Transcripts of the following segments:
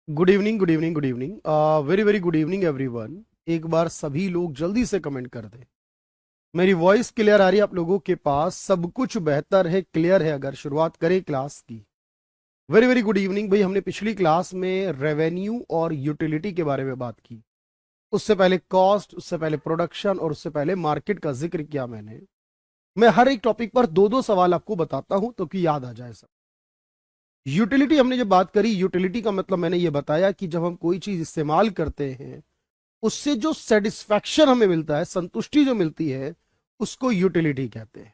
Good evening, good evening, good evening, very very good evening everyone. एक बार सभी लोग जल्दी से कमेंट कर दें। मेरी वॉइस क्लियर आ रही है आप लोगों के पास? सब कुछ बेहतर है, क्लियर है? अगर शुरुआत करें क्लास की। वेरी वेरी गुड इवनिंग भाई। हमने पिछली क्लास में रेवेन्यू और यूटिलिटी के बारे में बात की। उससे पहले कॉस्ट, उससे पहले प्रोडक्शन और उससे पहले मार्केट का जिक्र किया मैंने। मैं हर एक टॉपिक पर दो दो सवाल आपको बताता हूं तो कि याद आ जाए सब। यूटिलिटी हमने जब बात करी, यूटिलिटी का मतलब मैंने ये बताया कि जब हम कोई चीज इस्तेमाल करते हैं उससे जो सेटिस्फैक्शन हमें मिलता है, संतुष्टि जो मिलती है, उसको यूटिलिटी कहते हैं।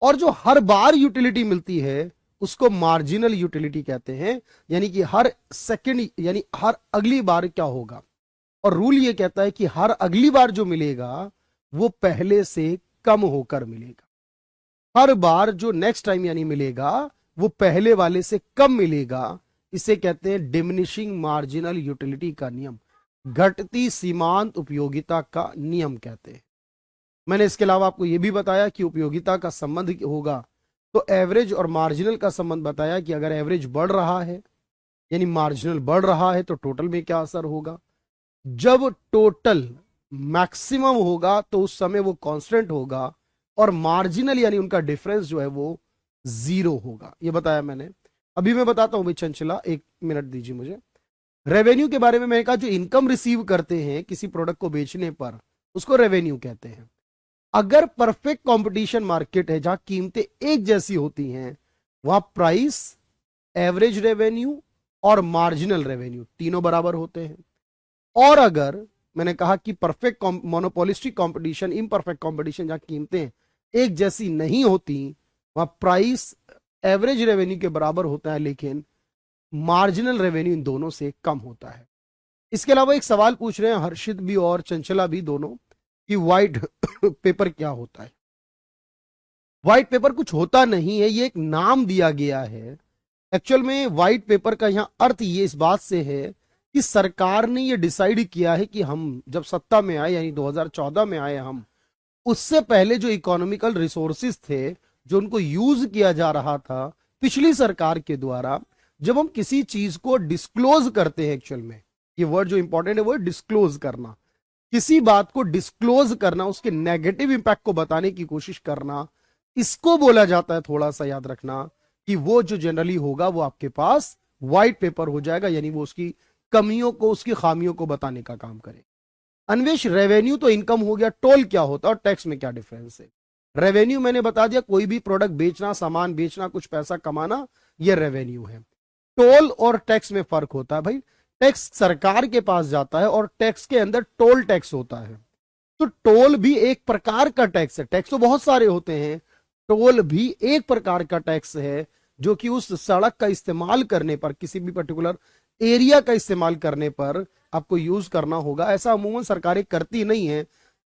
और जो हर बार यूटिलिटी मिलती है उसको मार्जिनल यूटिलिटी कहते हैं। यानी कि हर सेकंड, यानी हर अगली बार क्या होगा। और रूल ये कहता है कि हर अगली बार जो मिलेगा वो पहले से कम होकर मिलेगा। हर बार जो नेक्स्ट टाइम यानी मिलेगा वो पहले वाले से कम मिलेगा। इसे कहते हैं डिमिनिशिंग मार्जिनल यूटिलिटी का नियम, घटती सीमांत उपयोगिता का नियम कहते हैं। मैंने इसके अलावा आपको यह भी बताया कि उपयोगिता का संबंध होगा तो एवरेज और मार्जिनल का संबंध बताया कि अगर एवरेज बढ़ रहा है यानी मार्जिनल बढ़ रहा है तो टोटल में क्या असर होगा। जब टोटल मैक्सिमम होगा तो उस समय वो कांस्टेंट होगा और मार्जिनल यानी उनका डिफरेंस जो है वो जीरो होगा। ये बताया मैंने। अभी मैं बताता हूं भाई चंचला, एक मिनट दीजिए मुझे। रेवेन्यू के बारे में मैंने कहा जो इनकम रिसीव करते हैं किसी प्रोडक्ट को बेचने पर उसको रेवेन्यू कहते हैं। अगर परफेक्ट कंपटीशन मार्केट है जहां कीमतें एक जैसी होती हैं वहां प्राइस, एवरेज रेवेन्यू और मार्जिनल रेवेन्यू तीनों बराबर होते हैं। और अगर मैंने कहा कि perfect monopolistic competition, imperfect competition जहां कीमतें एक जैसी नहीं होती वहां प्राइस एवरेज रेवेन्यू के बराबर होता है लेकिन मार्जिनल रेवेन्यू इन दोनों से कम होता है। इसके अलावा एक सवाल पूछ रहे हैं हर्षित भी और चंचला भी दोनों कि व्हाइट पेपर क्या होता है। व्हाइट पेपर कुछ होता नहीं है, ये एक नाम दिया गया है। एक्चुअल में व्हाइट पेपर का यहां अर्थ ये इस बात से है कि सरकार ने ये डिसाइड किया है कि हम जब सत्ता में आए यानी 2014 में आए हम, उससे पहले जो इकोनॉमिकल रिसोर्सेज थे जो उनको यूज किया जा रहा था पिछली सरकार के द्वारा, जब हम किसी चीज को डिस्क्लोज करते हैं, एक्चुअल में ये वर्ड जो इंपॉर्टेंट है वो है डिस्क्लोज करना। किसी बात को डिस्क्लोज करना, उसके नेगेटिव इंपैक्ट को बताने की कोशिश करना, इसको बोला जाता है, थोड़ा सा याद रखना, कि वो जो जनरली होगा वो आपके पास व्हाइट पेपर हो जाएगा। यानी वो उसकी कमियों को, उसकी खामियों को बताने का काम करे। अन्वेष, रेवेन्यू तो इनकम हो गया, टोल क्या होता है और टैक्स में क्या डिफरेंस है? रेवेन्यू मैंने बता दिया, कोई भी प्रोडक्ट बेचना, सामान बेचना, कुछ पैसा कमाना, ये रेवेन्यू है। टोल और टैक्स में फर्क होता है भाई। टैक्स सरकार के पास जाता है और टैक्स के अंदर टोल टैक्स होता है। तो टोल भी एक प्रकार का टैक्स है। टैक्स तो बहुत सारे होते हैं, टोल भी एक प्रकार का टैक्स है जो कि उस सड़क का इस्तेमाल करने पर, किसी भी पर्टिकुलर एरिया का इस्तेमाल करने पर आपको यूज करना होगा। ऐसा अमूमन सरकारें करती नहीं है,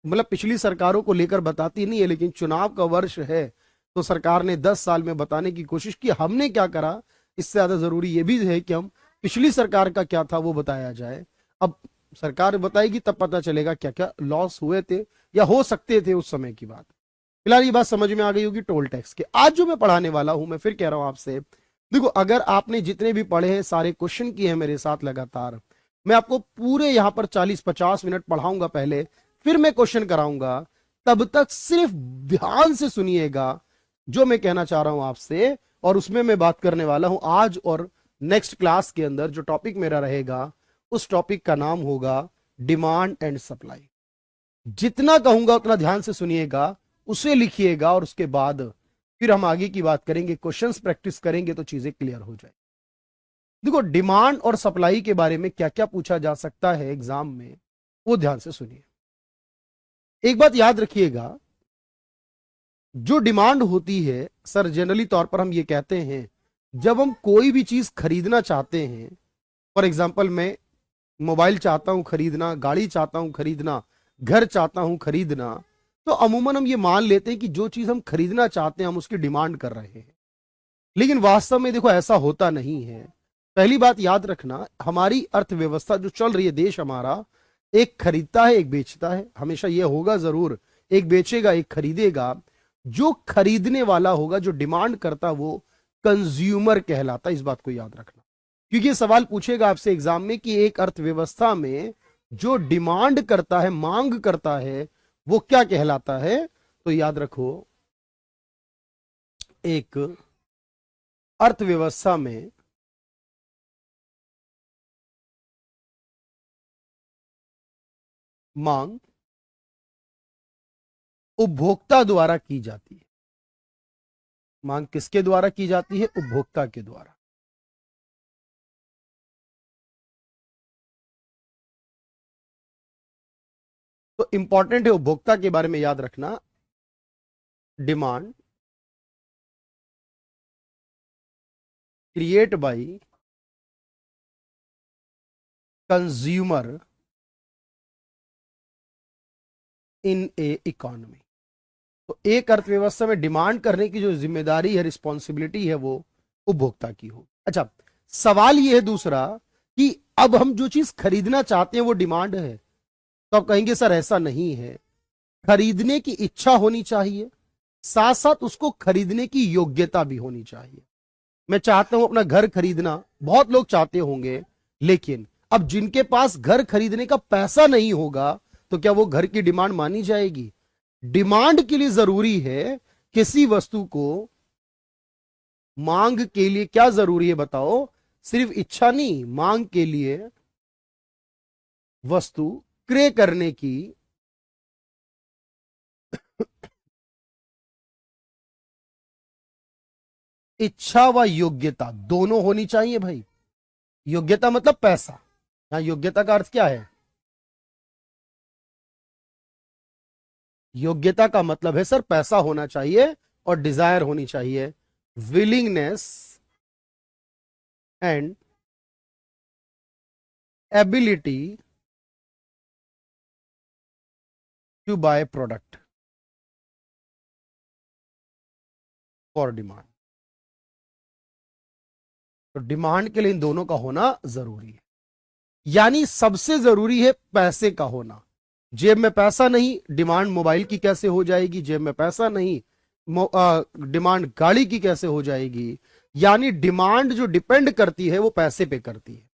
मतलब पिछली सरकारों को लेकर बताती नहीं है, लेकिन चुनाव का वर्ष है तो सरकार ने 10 साल में बताने की कोशिश की। हमने क्या करा, इससे ज्यादा जरूरी यह भी है कि हम पिछली सरकार का क्या था वो बताया जाए। अब सरकार बताएगी तब पता चलेगा क्या क्या लॉस हुए थे या हो सकते थे उस समय की बात। फिलहाल ये बात समझ में आ गई होगी टोल टैक्स के। आज जो मैं पढ़ाने वाला हूं, मैं फिर कह रहा हूं आपसे, देखो अगर आपने जितने भी पढ़े हैं, सारे क्वेश्चन किए हैं मेरे साथ लगातार, मैं आपको पूरे यहां पर 40-50 मिनट पढ़ाऊंगा पहले, फिर मैं क्वेश्चन कराऊंगा। तब तक सिर्फ ध्यान से सुनिएगा जो मैं कहना चाह रहा हूं आपसे। और उसमें मैं बात करने वाला हूं आज और नेक्स्ट क्लास के अंदर जो टॉपिक मेरा रहेगा उस टॉपिक का नाम होगा डिमांड एंड सप्लाई। जितना कहूंगा उतना ध्यान से सुनिएगा, उसे लिखिएगा और उसके बाद फिर हम आगे की बात करेंगे, क्वेश्चंस प्रैक्टिस करेंगे तो चीजें क्लियर हो जाए। देखो डिमांड और सप्लाई के बारे में क्या क्या पूछा जा सकता है एग्जाम में, वो ध्यान से सुनिए। एक बात याद रखिएगा, जो डिमांड होती है सर, जनरली तौर पर हम ये कहते हैं जब हम कोई भी चीज खरीदना चाहते हैं, फॉर एग्जाम्पल मैं मोबाइल चाहता हूं खरीदना, गाड़ी चाहता हूं खरीदना, घर चाहता हूं खरीदना, तो अमूमन हम ये मान लेते हैं कि जो चीज हम खरीदना चाहते हैं हम उसकी डिमांड कर रहे हैं। लेकिन वास्तव में देखो ऐसा होता नहीं है। पहली बात याद रखना, हमारी अर्थव्यवस्था जो चल रही है, देश हमारा, एक खरीदता है एक बेचता है, हमेशा ये होगा जरूर, एक बेचेगा एक खरीदेगा। जो खरीदने वाला होगा, जो डिमांड करता, वो कंज्यूमर कहलाता है, इस बात को याद रखना। क्योंकि ये सवाल पूछेगा आपसे एग्जाम में कि एक अर्थव्यवस्था में जो डिमांड करता है, मांग करता है, वो क्या कहलाता है। तो याद रखो, एक अर्थव्यवस्था में मांग उपभोक्ता द्वारा की जाती है। मांग किसके द्वारा की जाती है? उपभोक्ता के द्वारा। तो इंपॉर्टेंट है उपभोक्ता के बारे में याद रखना। Demand create by consumer in A economy. तो एक अर्थव्यवस्था में डिमांड करने की जो जिम्मेदारी है, रिस्पॉन्सिबिलिटी है, वो उपभोक्ता की हो। अच्छा, सवाल ये है दूसरा कि अब हम जो चीज खरीदना चाहते हैं वो डिमांड है, तो आप कहेंगे सर ऐसा नहीं है। खरीदने की इच्छा होनी चाहिए, साथ साथ उसको खरीदने की योग्यता भी होनी चाहिए। मैं चाहता हूं अपना घर खरीदना, बहुत लोग चाहते होंगे, लेकिन अब जिनके पास घर खरीदने का पैसा नहीं होगा, तो क्या वो घर की डिमांड मानी जाएगी? डिमांड के लिए जरूरी है किसी वस्तु को, मांग के लिए क्या जरूरी है बताओ? सिर्फ इच्छा नहीं, मांग के लिए वस्तु क्रय करने की इच्छा व योग्यता दोनों होनी चाहिए भाई। योग्यता मतलब पैसा। यहां योग्यता का अर्थ क्या है? योग्यता का मतलब है सर पैसा होना चाहिए और डिजायर होनी चाहिए, willingness and ability to buy product for demand. तो डिमांड के लिए इन दोनों का होना जरूरी है। यानी सबसे जरूरी है पैसे का होना। जेब में पैसा नहीं, डिमांड मोबाइल की कैसे हो जाएगी? जेब में पैसा नहीं, डिमांड गाड़ी की कैसे हो जाएगी? यानी डिमांड जो डिपेंड करती है वो पैसे पे करती है।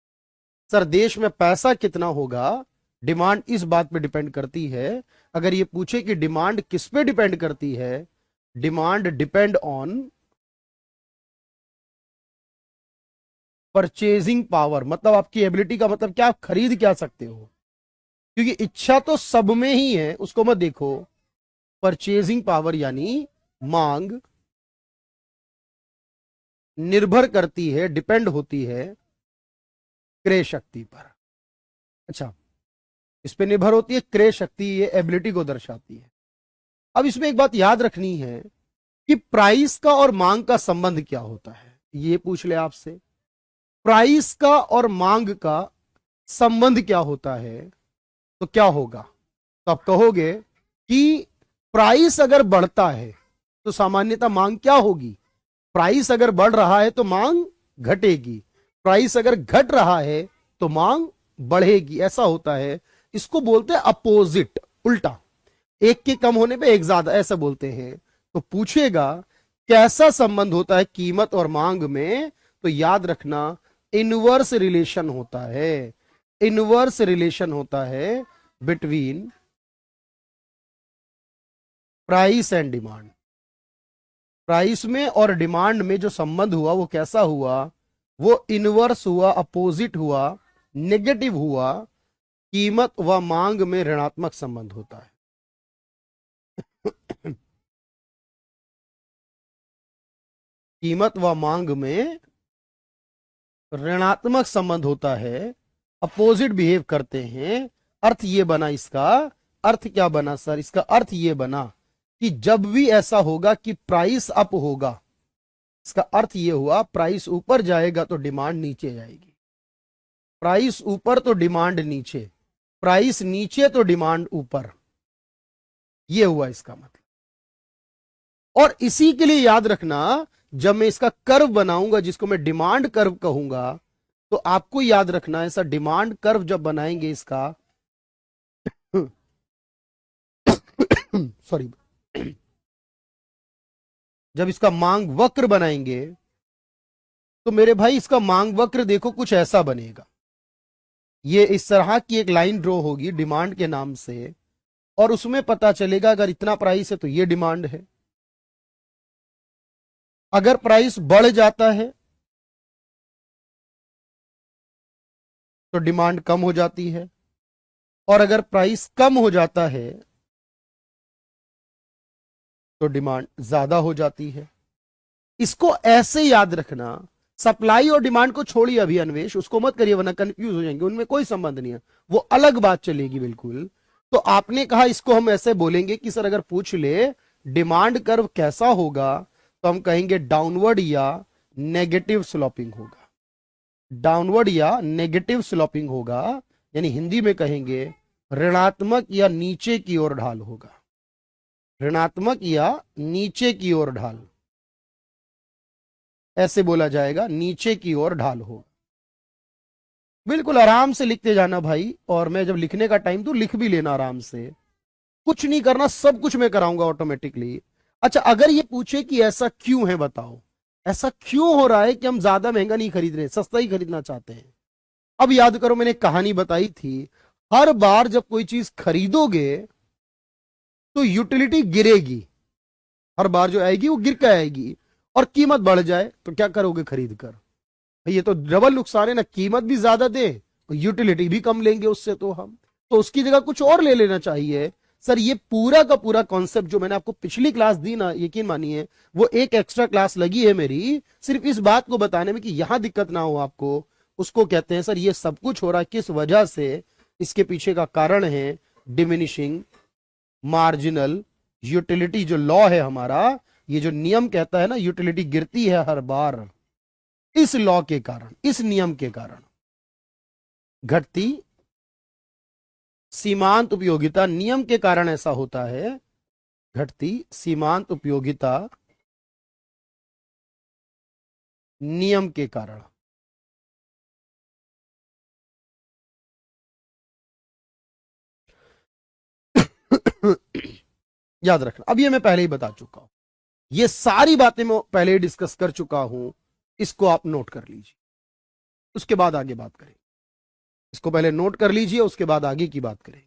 सर देश में पैसा कितना होगा, डिमांड इस बात पे डिपेंड करती है। अगर ये पूछे कि डिमांड किस पे डिपेंड करती है, demand depend on purchasing power. मतलब आपकी एबिलिटी का मतलब क्या, आप खरीद क्या सकते हो। क्योंकि इच्छा तो सब में ही है, उसको मत देखो। परचेजिंग पावर यानी मांग निर्भर करती है, डिपेंड होती है क्रय शक्ति पर। अच्छा, इस पे निर्भर होती है क्रय शक्ति, ये एबिलिटी को दर्शाती है। अब इसमें एक बात याद रखनी है कि प्राइस का और मांग का संबंध क्या होता है। ये पूछ ले आपसे, प्राइस का और मांग का संबंध क्या होता है, तो क्या होगा? तो आप कहोगे कि प्राइस अगर बढ़ता है तो सामान्यतः मांग क्या होगी? प्राइस अगर बढ़ रहा है तो मांग घटेगी, प्राइस अगर घट रहा है तो मांग बढ़ेगी। ऐसा होता है। इसको बोलते हैं अपोजिट, उल्टा। एक के कम होने पे एक ज्यादा, ऐसा बोलते हैं। तो पूछेगा कैसा संबंध होता है कीमत और मांग में, तो याद रखना इनवर्स रिलेशन होता है। इनवर्स रिलेशन होता है between price and demand. Price में और डिमांड में जो संबंध हुआ वो कैसा हुआ? वो इनवर्स हुआ, अपोजिट हुआ, नेगेटिव हुआ। कीमत व मांग में ऋणात्मक संबंध होता है। कीमत व मांग में ऋणात्मक संबंध होता है, अपोजिट बिहेव करते हैं। अर्थ ये बना इसका, अर्थ क्या बना सर? इसका अर्थ ये बना कि जब भी ऐसा होगा कि प्राइस अप होगा, इसका अर्थ ये हुआ प्राइस ऊपर जाएगा तो डिमांड नीचे जाएगी, प्राइस ऊपर तो डिमांड नीचे, प्राइस नीचे तो डिमांड ऊपर। ये हुआ इसका मतलब। और इसी के लिए याद रखना, जब मैं इसका कर्व बनाऊंगा जिसको मैं डिमांड कर्व कहूंगा, तो आपको याद रखना ऐसा डिमांड कर्व जब बनाएंगे इसका सॉरी, जब इसका मांग वक्र बनाएंगे तो मेरे भाई इसका मांग वक्र देखो कुछ ऐसा बनेगा। ये इस तरह की एक लाइन ड्रॉ होगी डिमांड के नाम से, और उसमें पता चलेगा अगर इतना प्राइस है तो ये डिमांड है, अगर प्राइस बढ़ जाता है तो डिमांड कम हो जाती है, और अगर प्राइस कम हो जाता है तो डिमांड ज्यादा हो जाती है। इसको ऐसे याद रखना। सप्लाई और डिमांड को छोड़िए अभी अन्वेष, उसको मत करिए वरना कंफ्यूज हो जाएंगे, उनमें कोई संबंध नहीं है, वो अलग बात चलेगी बिल्कुल। तो आपने कहा इसको हम ऐसे बोलेंगे कि सर अगर पूछ ले डिमांड कर्व कैसा होगा, तो हम कहेंगे डाउनवर्ड या नेगेटिव स्लोपिंग होगा। डाउनवर्ड या नेगेटिव स्लोपिंग होगा, यानी हिंदी में कहेंगे ऋणात्मक या नीचे की ओर ढाल होगा। ऋणात्मक या नीचे की ओर ढाल, ऐसे बोला जाएगा, नीचे की ओर ढाल होगा। बिल्कुल आराम से लिखते जाना भाई, और मैं जब लिखने का टाइम दूं लिख भी लेना आराम से, कुछ नहीं करना, सब कुछ मैं कराऊंगा ऑटोमेटिकली। अच्छा, अगर ये पूछे कि ऐसा क्यों है बताओ, ऐसा क्यों हो रहा है कि हम ज्यादा महंगा नहीं खरीद रहे, सस्ता ही खरीदना चाहते हैं। अब याद करो मैंने कहानी बताई थी, हर बार जब कोई चीज खरीदोगे तो यूटिलिटी गिरेगी, हर बार जो आएगी वो गिर के आएगी, और कीमत बढ़ जाए तो क्या करोगे खरीद कर। ये तो डबल नुकसान है ना, कीमत भी ज्यादा दे यूटिलिटी भी कम लेंगे उससे, तो हम तो उसकी जगह कुछ और ले लेना चाहिए। सर ये पूरा का पूरा कॉन्सेप्ट जो मैंने आपको पिछली क्लास दी ना, यकीन मानिए वो एक एक्स्ट्रा क्लास लगी है मेरी सिर्फ इस बात को बताने में कि यहां दिक्कत ना हो आपको। उसको कहते हैं सर ये सब कुछ हो रहा है किस वजह से, इसके पीछे का कारण है डिमिनिशिंग मार्जिनल यूटिलिटी। जो लॉ है हमारा, ये जो नियम कहता है ना यूटिलिटी गिरती है हर बार, इस लॉ के कारण, इस नियम के कारण घटती सीमांत उपयोगिता नियम के कारण ऐसा होता है, घटती सीमांत उपयोगिता नियम के कारण। याद रखना, अब ये मैं पहले ही बता चुका हूं, ये सारी बातें मैं पहले ही डिस्कस कर चुका हूं, इसको आप नोट कर लीजिए, उसके बाद आगे बात करें। इसको पहले नोट कर लीजिए, उसके बाद आगे की बात करें।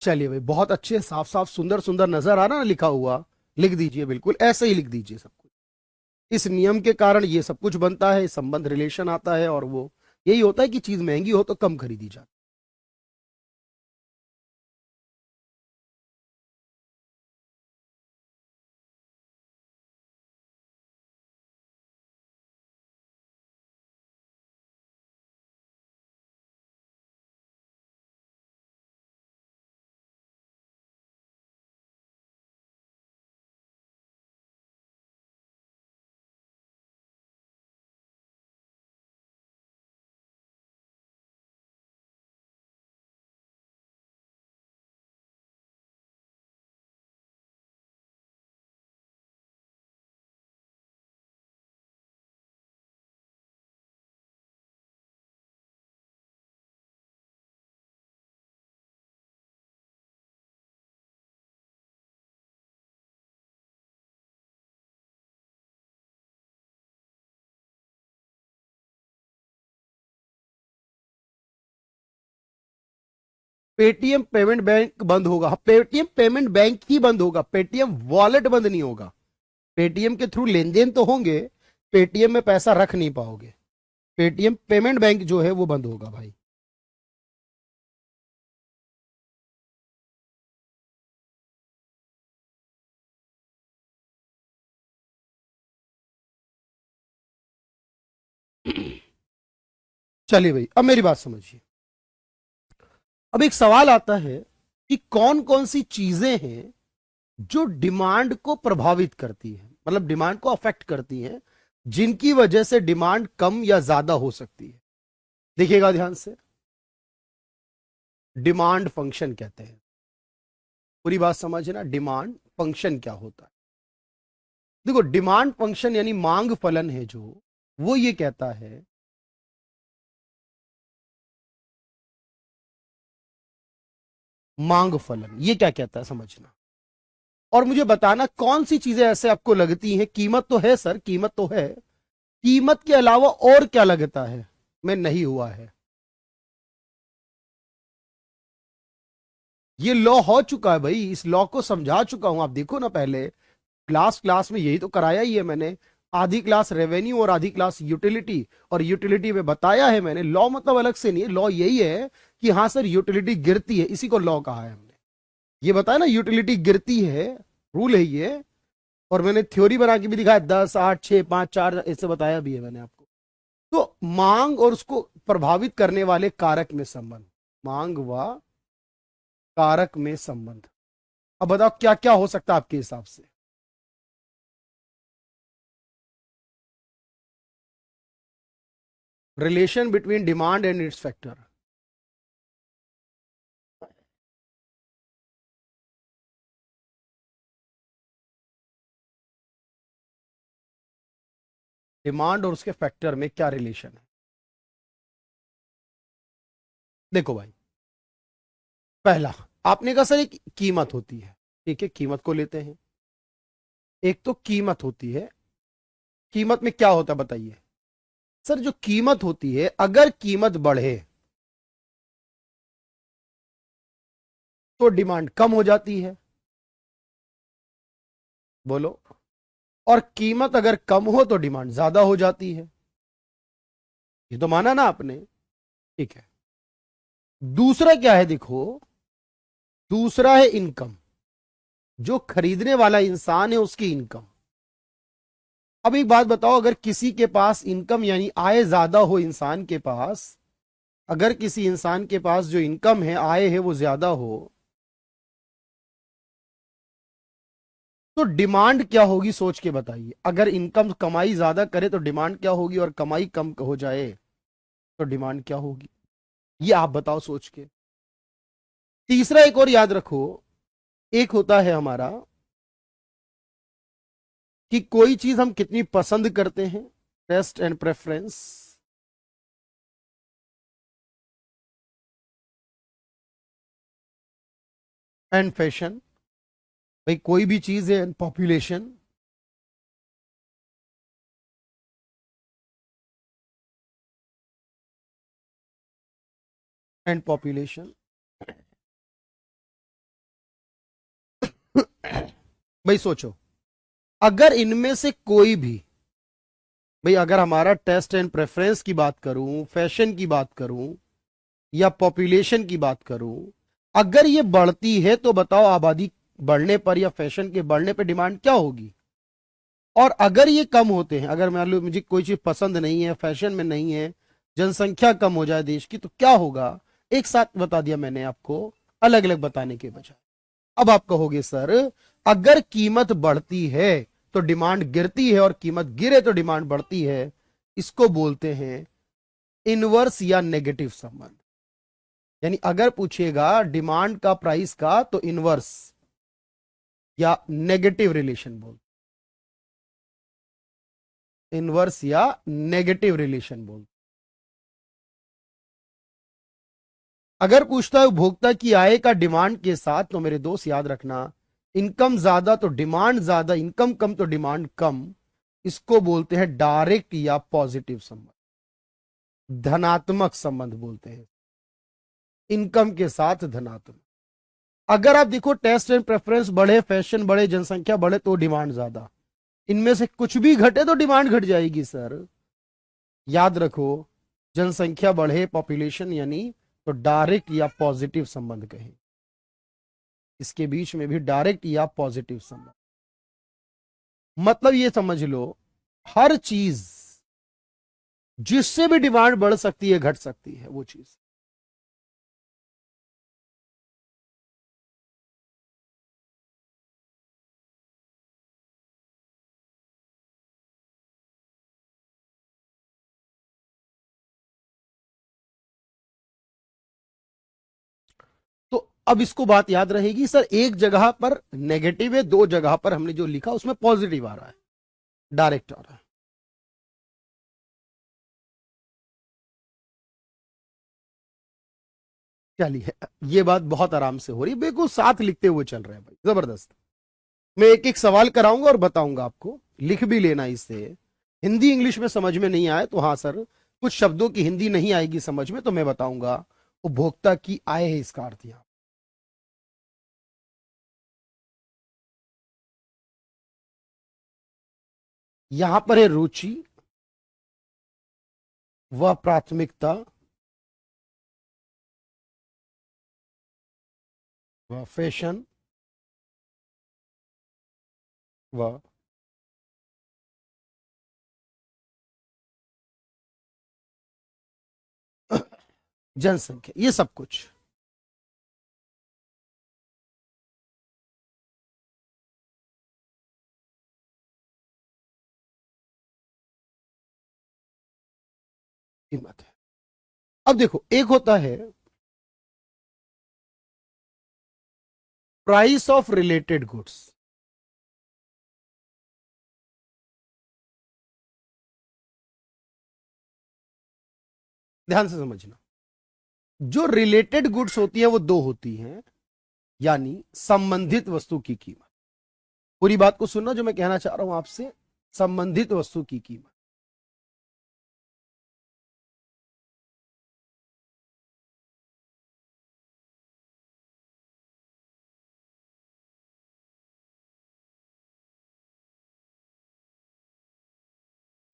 चलिए भाई, बहुत अच्छे, साफ साफ सुंदर सुंदर नजर आ रहा ना लिखा हुआ, लिख दीजिए, बिल्कुल ऐसे ही लिख दीजिए सब कुछ। इस नियम के कारण ये सब कुछ बनता है, संबंध रिलेशन आता है, और वो यही होता है कि चीज महंगी हो तो कम खरीदी जाती। पेटीएम पेमेंट बैंक बंद होगा, पेटीएम पेमेंट बैंक ही बंद होगा, पेटीएम वॉलेट बंद नहीं होगा। पेटीएम के थ्रू लेन देन तो होंगे, पेटीएम में पैसा रख नहीं पाओगे। पेटीएम पेमेंट बैंक जो है वो बंद होगा भाई। चलिए भाई, अब मेरी बात समझिए। अब एक सवाल आता है कि कौन कौन सी चीजें हैं जो डिमांड को प्रभावित करती है, मतलब डिमांड को अफेक्ट करती है, जिनकी वजह से डिमांड कम या ज्यादा हो सकती है। देखिएगा ध्यान से, डिमांड फंक्शन कहते हैं, पूरी बात समझना, डिमांड फंक्शन क्या होता है। देखो डिमांड फंक्शन यानी मांग फलन है जो, वो ये कहता है मांग फलन, ये क्या कहता है समझना। और मुझे बताना कौन सी चीजें ऐसे आपको लगती हैं, कीमत तो है सर, कीमत तो है, कीमत के अलावा और क्या लगता है मैं नहीं हुआ है। ये लॉ हो चुका है भाई, इस लॉ को समझा चुका हूं, आप देखो ना, पहले क्लास क्लास में यही तो कराया ही है मैंने। आधी क्लास रेवेन्यू और आधी क्लास यूटिलिटी, और यूटिलिटी में बताया है मैंने, लॉ मतलब अलग से नहीं है, लॉ यही है कि हाँ सर यूटिलिटी गिरती है, इसी को लॉ कहा है हमने। ये बताया ना यूटिलिटी गिरती है, रूल है ये। और मैंने थ्योरी बना के भी दिखाया, 10, 8, 6, 5, 4 ऐसे बताया भी है मैंने आपको। तो मांग और उसको प्रभावित करने वाले कारक में संबंध, मांग व कारक में संबंध। अब बताओ क्या क्या हो सकता है आपके हिसाब से। Relation between demand and it's factor. Demand और उसके फैक्टर में क्या रिलेशन है। देखो भाई, पहला, आपने कहा सर एक कीमत होती है, ठीक है, कीमत को लेते हैं। एक तो कीमत होती है, कीमत में क्या होता है बताइए। सर जो कीमत होती है, अगर कीमत बढ़े तो डिमांड कम हो जाती है, बोलो। और कीमत अगर कम हो तो डिमांड ज्यादा हो जाती है, ये तो माना ना आपने, ठीक है। दूसरा क्या है देखो, दूसरा है इनकम, जो खरीदने वाला इंसान है उसकी इनकम। अब एक बात बताओ, अगर किसी के पास इनकम यानी आय ज्यादा हो इंसान के पास, अगर किसी इंसान के पास जो इनकम है, आय है, वो ज्यादा हो, तो डिमांड क्या होगी सोच के बताइए। अगर इनकम कमाई ज्यादा करे तो डिमांड क्या होगी, और कमाई कम हो जाए तो डिमांड क्या होगी, ये आप बताओ सोच के। तीसरा एक और याद रखो, एक होता है हमारा कि कोई चीज हम कितनी पसंद करते हैं, taste and preference, and fashion. भाई कोई भी चीज है, पॉपुलेशन, एंड पॉपुलेशन। भाई सोचो, अगर इनमें से कोई भी, भाई अगर हमारा टेस्ट एंड प्रेफरेंस की बात करूं, फैशन की बात करूं, या पॉपुलेशन की बात करूं, अगर ये बढ़ती है तो बताओ आबादी बढ़ने पर या फैशन के बढ़ने पर डिमांड क्या होगी। और अगर ये कम होते हैं, अगर मान लो मुझे कोई चीज पसंद नहीं है, फैशन में नहीं है, जनसंख्या कम हो जाए देश की, तो क्या होगा। एक साथ बता दिया मैंने आपको, अलग अलग बताने के बजाय। अब आप कहोगे सर, अगर कीमत बढ़ती है तो डिमांड गिरती है, और कीमत गिरे तो डिमांड बढ़ती है, इसको बोलते हैं इनवर्स या नेगेटिव संबंध। यानी अगर पूछेगा डिमांड का प्राइस का, तो इनवर्स या नेगेटिव रिलेशन बोल, इनवर्स या नेगेटिव रिलेशन बोल। अगर पूछता है उपभोक्ता की आय का डिमांड के साथ, तो मेरे दोस्त याद रखना, इनकम ज्यादा तो डिमांड ज्यादा, इनकम कम तो डिमांड कम, इसको बोलते हैं डायरेक्ट या पॉजिटिव संबंध, धनात्मक संबंध बोलते हैं, इनकम के साथ धनात्मक। अगर आप देखो टेस्ट एंड प्रेफरेंस बढ़े, फैशन बढ़े, जनसंख्या बढ़े, तो डिमांड ज्यादा, इनमें से कुछ भी घटे तो डिमांड घट जाएगी सर, याद रखो। जनसंख्या बढ़े, पॉपुलेशन यानी, तो डायरेक्ट या पॉजिटिव संबंध कहें, इसके बीच में भी डायरेक्ट या पॉजिटिव संबंध। मतलब ये समझ लो, हर चीज जिससे भी डिमांड बढ़ सकती है, घट सकती है, वो चीज। तो अब इसको बात याद रहेगी सर, एक जगह पर नेगेटिव है, दो जगह पर हमने जो लिखा उसमें पॉजिटिव आ रहा है, डायरेक्ट आ रहा है। चलिए, ये बात बहुत आराम से हो रही है, बिल्कुल साथ लिखते हुए चल रहे हैं भाई, जबरदस्त। मैं एक एक सवाल कराऊंगा और बताऊंगा आपको, लिख भी लेना इससे। हिंदी इंग्लिश में समझ में नहीं आए तो हाँ सर, कुछ शब्दों की हिंदी नहीं आएगी समझ में तो मैं बताऊंगा। उपभोक्ता की आय है इसका अर्थ यहां। यहां पर है रुचि, व प्राथमिकता, व फैशन, व जनसंख्या, ये सब कुछ। कीमत है। अब देखो, एक होता है प्राइस ऑफ रिलेटेड गुड्स। ध्यान से समझना, जो रिलेटेड गुड्स होती है वो दो होती हैं, यानी संबंधित वस्तु की कीमत। पूरी बात को सुनना जो मैं कहना चाह रहा हूं आपसे, संबंधित वस्तु की कीमत।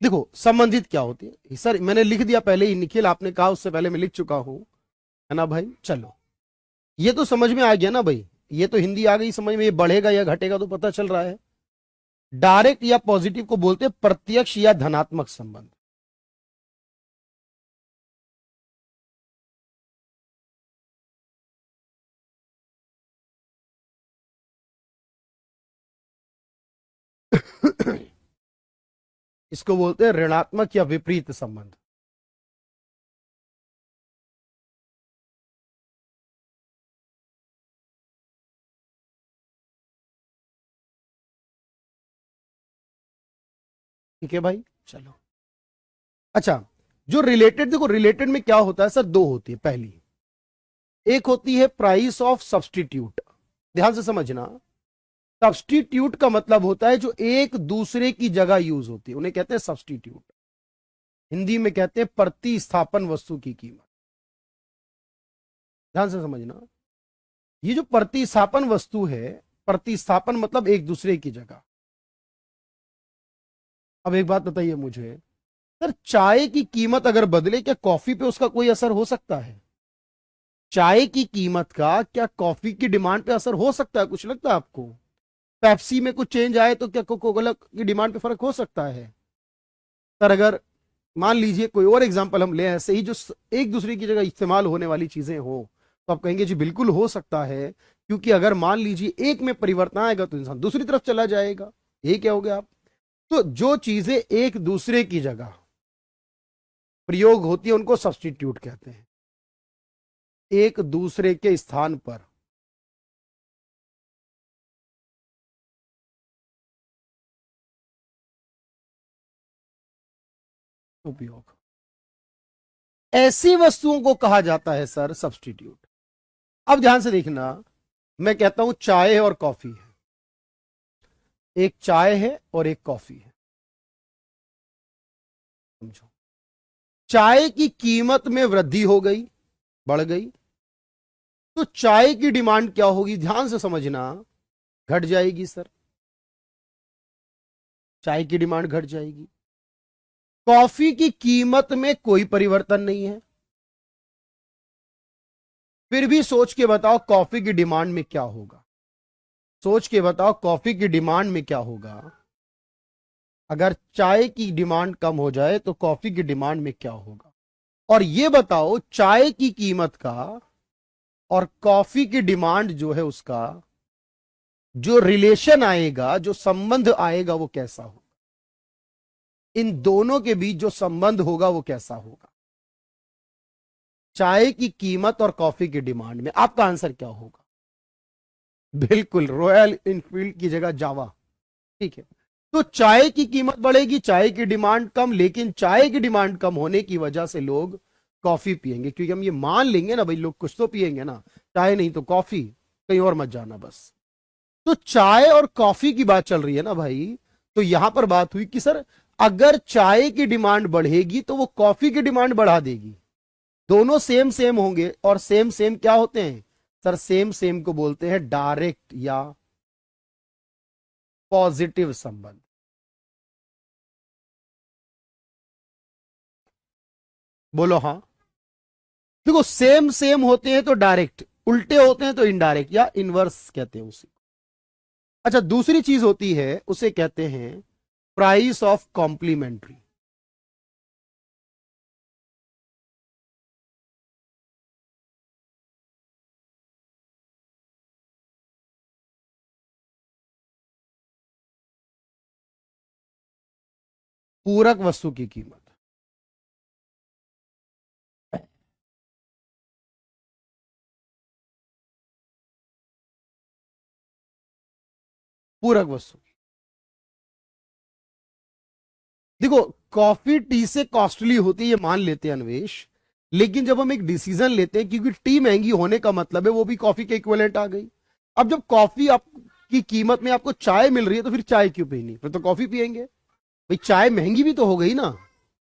देखो, संबंधित क्या होती है सर, मैंने लिख दिया पहले ही, निखिल आपने कहा उससे पहले मैं लिख चुका हूं, है ना भाई। चलो, ये तो समझ में आ गया ना भाई, ये तो हिंदी आ गई समझ में, ये बढ़ेगा या घटेगा तो पता चल रहा है। डायरेक्ट या पॉजिटिव को बोलते हैं प्रत्यक्ष या धनात्मक संबंध। इसको बोलते हैं ऋणात्मक या विपरीत संबंध। ठीक है भाई, चलो। अच्छा, जो रिलेटेड, देखो रिलेटेड में क्या होता है सर, दो होती है। पहली एक होती है प्राइस ऑफ सब्सटीट्यूट। ध्यान से समझना, सब्सटीट्यूट का मतलब होता है जो एक दूसरे की जगह यूज होती है, उन्हें कहते हैं सब्सटीट्यूट। हिंदी में कहते हैं प्रतिस्थापन वस्तु की कीमत। ध्यान से समझना, ये जो प्रतिस्थापन वस्तु है, प्रतिस्थापन मतलब एक दूसरे की जगह। अब एक बात बताइए मुझे सर, चाय की कीमत अगर बदले, क्या कॉफी पे उसका कोई असर हो सकता है? चाय की कीमत का क्या कॉफी की डिमांड पे असर हो सकता है? कुछ लगता है आपको? पेप्सी में कुछ चेंज आए तो क्या कोका कोला की डिमांड पे फर्क हो सकता है? सर अगर मान लीजिए कोई और एग्जांपल हम ले, ऐसे ही जो एक दूसरे की जगह इस्तेमाल होने वाली चीजें हो, तो आप कहेंगे जी बिल्कुल हो सकता है, क्योंकि अगर मान लीजिए एक में परिवर्तन आएगा तो इंसान दूसरी तरफ चला जाएगा। ये क्या हो गया आप? तो जो चीजें एक दूसरे की जगह प्रयोग होती है उनको सब्स्टिट्यूट कहते हैं, एक दूसरे के स्थान पर। उपयोग, ऐसी वस्तुओं को कहा जाता है सर सब्स्टिट्यूट। अब ध्यान से देखना, मैं कहता हूं चाय है और कॉफी है, एक चाय है और एक कॉफी है, समझो। चाय की कीमत में वृद्धि हो गई, बढ़ गई, तो चाय की डिमांड क्या होगी? ध्यान से समझना, घट जाएगी सर, चाय की डिमांड घट जाएगी। कॉफी की कीमत में कोई परिवर्तन नहीं है, फिर भी सोच के बताओ कॉफी की डिमांड में क्या होगा? सोच के बताओ कॉफी की डिमांड में क्या होगा? अगर चाय की डिमांड कम हो जाए तो कॉफी की डिमांड में क्या होगा? और ये बताओ चाय की कीमत का और कॉफी की डिमांड जो है उसका जो रिलेशन आएगा, जो संबंध आएगा वो कैसा होगा? इन दोनों के बीच जो संबंध होगा वो कैसा होगा? चाय की कीमत और कॉफी की डिमांड में आपका आंसर क्या होगा? बिल्कुल, रॉयल इनफील्ड की जगह जावा। ठीक है, तो चाय की कीमत बढ़ेगी, चाय की डिमांड कम, लेकिन चाय की डिमांड कम होने की वजह से लोग कॉफी पियेंगे, क्योंकि हम ये मान लेंगे ना भाई लोग कुछ तो पियेंगे ना, चाय नहीं तो कॉफी, कहीं और मत जाना बस। तो चाय और कॉफी की बात चल रही है ना भाई, तो यहां पर बात हुई कि सर अगर चाय की डिमांड बढ़ेगी तो वो कॉफी की डिमांड बढ़ा देगी। दोनों सेम सेम होंगे, और सेम सेम क्या होते हैं सर? सेम सेम को बोलते हैं डायरेक्ट या पॉजिटिव संबंध। बोलो हाँ। देखो सेम सेम होते हैं तो डायरेक्ट, उल्टे होते हैं तो इनडायरेक्ट या इनवर्स कहते हैं उसे। अच्छा, दूसरी चीज होती है उसे कहते हैं प्राइस ऑफ कॉम्प्लीमेंट्री। पूरक वस्तु की कीमत। पूरक वस्तु। देखो कॉफी टी से कॉस्टली होती है ये मान लेते हैं अन्वेष, लेकिन जब हम एक डिसीजन लेते हैं, क्योंकि टी महंगी होने का मतलब है वो भी कॉफी के इक्विवेलेंट आ गई। अब जब कॉफी आपकी कीमत में आपको चाय मिल रही है तो फिर चाय क्यों पीनी, फिर तो कॉफी पियेंगे भाई। चाय महंगी भी तो हो गई ना,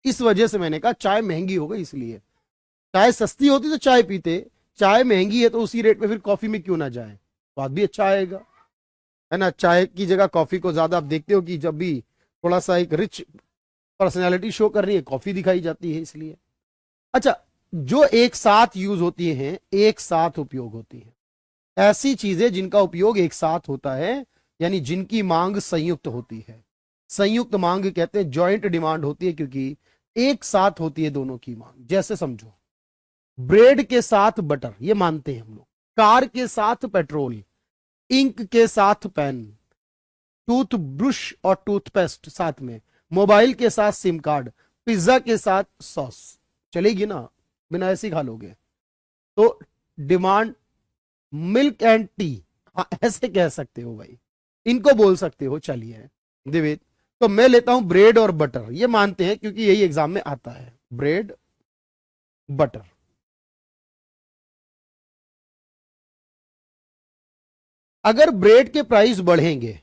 इस वजह से मैंने कहा चाय महंगी हो गई इसलिए। चाय सस्ती होती तो चाय पीते, चाय महंगी है तो उसी रेट पे फिर कॉफी में क्यों ना जाए, स्वाद भी अच्छा आएगा, है ना। चाय की जगह कॉफी को ज्यादा आप देखते हो कि जब भी थोड़ा सा एक रिच पर्सनैलिटी शो कर रही है कॉफी दिखाई जाती है इसलिए। अच्छा, जो एक साथ यूज होती हैं, एक साथ उपयोग होती है, ऐसी चीजें जिनका उपयोग एक साथ होता है, यानी जिनकी मांग संयुक्त होती है। संयुक्त मांग कहते हैं, जॉइंट डिमांड होती है, क्योंकि एक साथ होती है दोनों की मांग। जैसे समझो ब्रेड के साथ बटर, ये मानते हैं हम लोग, कार के साथ पेट्रोल, इंक के साथ पेन, टूथ ब्रश और टूथपेस्ट साथ में, मोबाइल के साथ सिम कार्ड, पिज्जा के साथ सॉस, चलेगी ना, बिना ऐसे ही खा लोगे। तो डिमांड, मिल्क एंड टी, हाँ ऐसे कह सकते हो भाई, इनको बोल सकते हो। चलिए दिवेद, तो मैं लेता हूं ब्रेड और बटर, ये मानते हैं क्योंकि यही एग्जाम में आता है, ब्रेड बटर। अगर ब्रेड के प्राइस बढ़ेंगे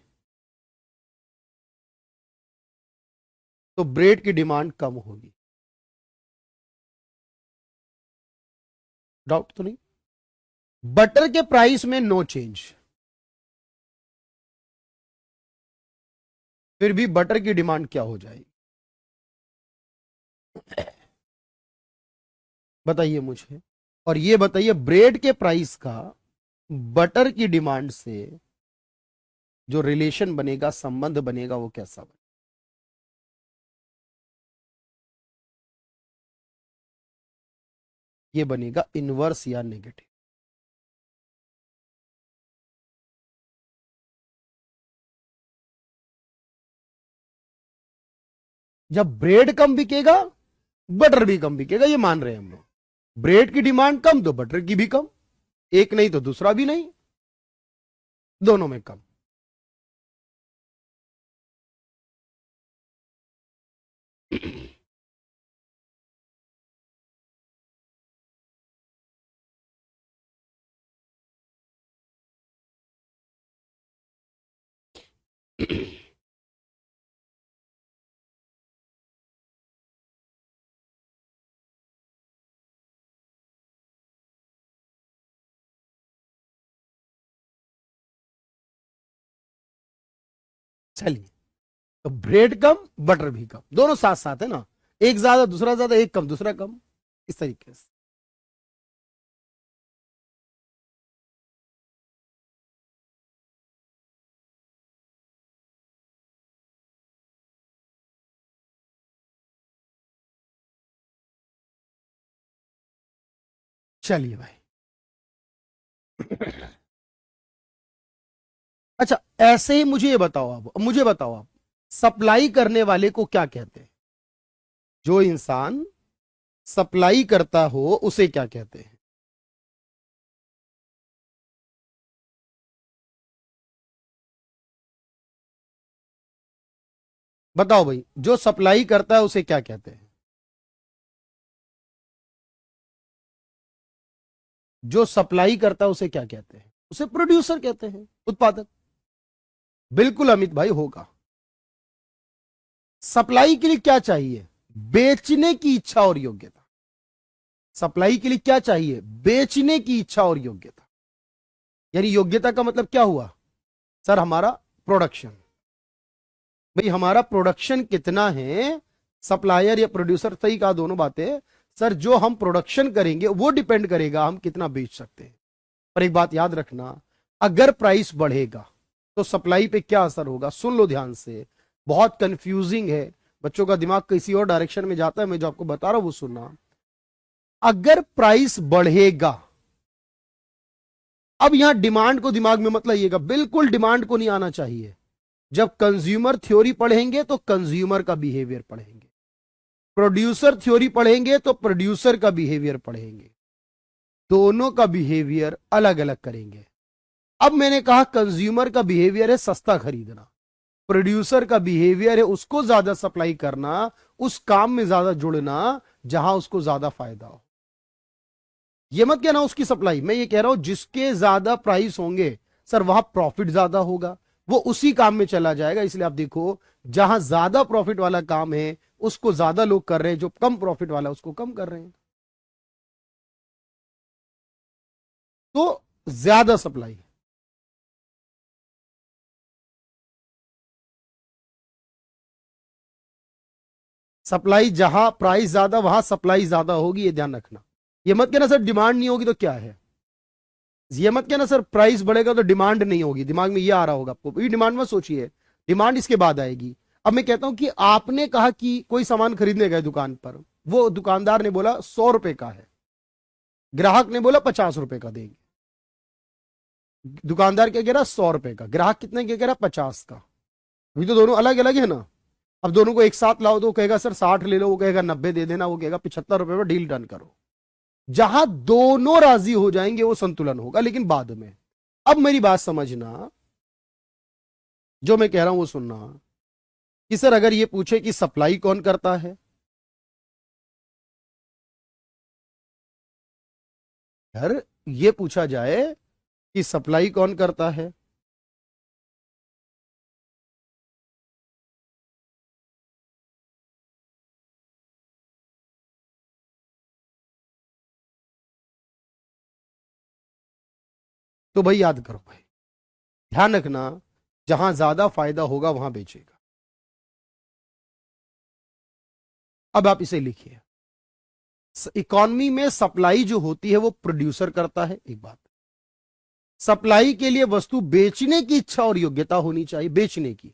तो ब्रेड की डिमांड कम होगी, डाउट तो नहीं। बटर के प्राइस में नो चेंज, फिर भी बटर की डिमांड क्या हो जाएगी बताइए मुझे। और ये बताइए ब्रेड के प्राइस का बटर की डिमांड से जो रिलेशन बनेगा, संबंध बनेगा, वो कैसा बनेगा? ये बनेगा इनवर्स या नेगेटिव। जब ब्रेड कम बिकेगा बटर भी कम बिकेगा, ये मान रहे हैं हम लोग। ब्रेड की डिमांड कम तो बटर की भी कम, एक नहीं तो दूसरा भी नहीं, दोनों में कम। चलिए, तो ब्रेड कम बटर भी कम, दोनों साथ साथ है ना, एक ज्यादा दूसरा ज्यादा, एक कम दूसरा कम, इस तरीके से। चलिए भाई। अच्छा, ऐसे ही मुझे ये बताओ, आप मुझे बताओ, आप सप्लाई करने वाले को क्या कहते हैं? जो इंसान सप्लाई करता हो उसे क्या कहते हैं? बताओ भाई, जो सप्लाई करता है उसे क्या कहते हैं? जो सप्लाई करता है उसे क्या कहते हैं? उसे प्रोड्यूसर कहते हैं, उत्पादक। बिल्कुल अमित भाई होगा। सप्लाई के लिए क्या चाहिए? बेचने की इच्छा और योग्यता। सप्लाई के लिए क्या चाहिए? बेचने की इच्छा और योग्यता। यानी योग्यता का मतलब क्या हुआ सर? हमारा प्रोडक्शन। भाई हमारा प्रोडक्शन कितना है? सप्लायर या प्रोड्यूसर, सही कहा दोनों बातें सर। जो हम प्रोडक्शन करेंगे वो डिपेंड करेगा हम कितना बेच सकते हैं। पर एक बात याद रखना, अगर प्राइस बढ़ेगा तो सप्लाई पे क्या असर होगा? सुन लो ध्यान से, बहुत कंफ्यूजिंग है, बच्चों का दिमाग किसी और डायरेक्शन में जाता है। मैं जो आपको बता रहा हूं वो सुनना। अगर प्राइस बढ़ेगा, अब यहां डिमांड को दिमाग में मत लाइएगा, बिल्कुल डिमांड को नहीं आना चाहिए। जब कंज्यूमर थ्योरी पढ़ेंगे तो कंज्यूमर का बिहेवियर पढ़ेंगे, प्रोड्यूसर थ्योरी पढ़ेंगे तो प्रोड्यूसर का बिहेवियर पढ़ेंगे, दोनों का बिहेवियर अलग अलग करेंगे। अब मैंने कहा कंज्यूमर का बिहेवियर है सस्ता खरीदना, प्रोड्यूसर का बिहेवियर है उसको ज्यादा सप्लाई करना, उस काम में ज्यादा जुड़ना जहां उसको ज्यादा फायदा हो। ये मत कहना उसकी सप्लाई, मैं ये कह रहा हूं जिसके ज्यादा प्राइस होंगे सर वहां प्रॉफिट ज्यादा होगा, वो उसी काम में चला जाएगा। इसलिए आप देखो जहां ज्यादा प्रॉफिट वाला काम है उसको ज्यादा लोग कर रहे हैं, जो कम प्रॉफिट वाला उसको कम कर रहे हैं। तो ज्यादा सप्लाई। सप्लाई जहां प्राइस ज्यादा वहां सप्लाई ज्यादा होगी, ये ध्यान रखना। ये मत कहना सर डिमांड नहीं होगी तो क्या है, ये मत कहना सर प्राइस बढ़ेगा तो डिमांड नहीं होगी। दिमाग में ये आ रहा होगा आपको, ये डिमांड मत सोचिए, डिमांड इसके बाद आएगी। अब मैं कहता हूं कि आपने कहा कि कोई सामान खरीदने गए दुकान पर, वो दुकानदार ने बोला 100 रुपए का है, ग्राहक ने बोला 50 रुपए का देंगे। दुकानदार क्या कह रहा? 100 रुपए का। ग्राहक कितने क्या कह रहा? 50 का। अभी तो दोनों अलग अलग है ना। अब दोनों को एक साथ लाओ तो वो कहेगा सर 60 ले लो, वो कहेगा 90 दे देना, वो कहेगा 75 रुपए में डील डन करो। जहां दोनों राजी हो जाएंगे वो संतुलन होगा, लेकिन बाद में। अब मेरी बात समझना, जो मैं कह रहा हूं वो सुनना कि सर अगर ये पूछे कि सप्लाई कौन करता है, यार ये पूछा जाए कि सप्लाई कौन करता है, तो भाई याद करो भाई, ध्यान रखना, जहां ज्यादा फायदा होगा वहां बेचेगा। अब आप इसे लिखिए, इकॉनमी में सप्लाई जो होती है वो प्रोड्यूसर करता है। एक बात, सप्लाई के लिए वस्तु बेचने की इच्छा और योग्यता होनी चाहिए। बेचने की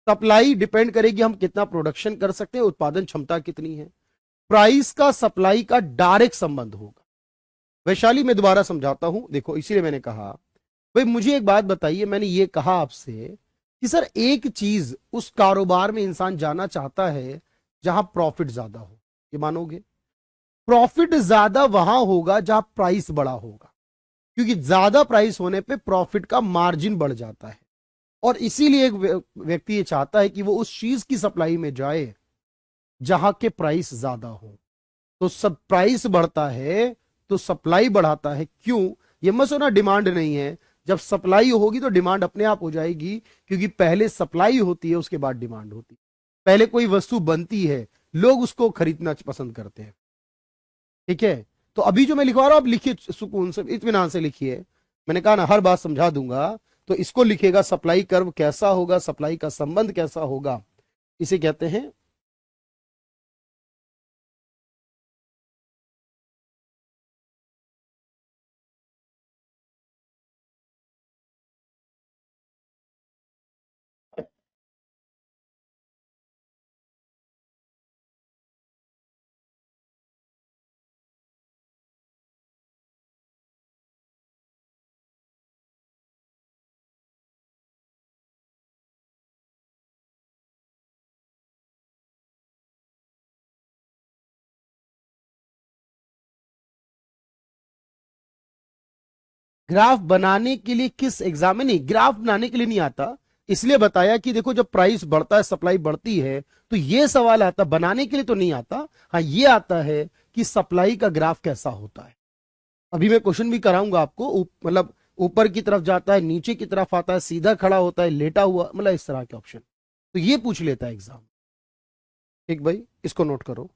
सप्लाई डिपेंड करेगी हम कितना प्रोडक्शन कर सकते हैं, उत्पादन क्षमता कितनी है। प्राइस का सप्लाई का डायरेक्ट संबंध होगा। वैशाली मैं दोबारा समझाता हूं, देखो इसीलिए मैंने कहा भाई मुझे एक बात बताइए, मैंने ये कहा आपसे कि सर एक चीज उस कारोबार में इंसान जाना चाहता है जहां प्रॉफिट ज्यादा हो, ये मानोगे? प्रॉफिट ज्यादा वहां होगा जहां प्राइस बड़ा होगा, क्योंकि ज्यादा प्राइस होने पे प्रॉफिट का मार्जिन बढ़ जाता है। और इसीलिए एक व्यक्ति ये चाहता है कि वो उस चीज की सप्लाई में जाए जहां के प्राइस ज्यादा हो। तो सब प्राइस बढ़ता है तो सप्लाई बढ़ाता है। क्यों? ये मत सोना डिमांड नहीं है, जब सप्लाई होगी तो डिमांड अपने आप हो जाएगी, क्योंकि पहले सप्लाई होती है उसके बाद डिमांड होती है। पहले कोई वस्तु बनती है, लोग उसको खरीदना पसंद करते हैं। ठीक है, तो अभी जो मैं लिखवा रहा हूं आप लिखिए, सुकून से इत्मीनान से लिखिए। मैंने कहा ना हर बात समझा दूंगा, तो इसको लिखेगा सप्लाई कर्व कैसा होगा, सप्लाई का संबंध कैसा होगा, इसे कहते हैं ग्राफ बनाने के लिए किस एग्जाम में नहीं, ग्राफ बनाने के लिए नहीं आता। इसलिए बताया कि देखो जब प्राइस बढ़ता है सप्लाई बढ़ती है, तो ये सवाल आता, बनाने के लिए तो नहीं आता। हाँ ये आता है कि सप्लाई का ग्राफ कैसा होता है। अभी मैं क्वेश्चन भी कराऊंगा आपको, मतलब ऊपर की तरफ जाता है, नीचे की तरफ आता है, सीधा खड़ा होता है, लेटा हुआ, मतलब इस तरह के ऑप्शन, तो ये पूछ लेता है एग्जाम। ठीक भाई, इसको नोट करो।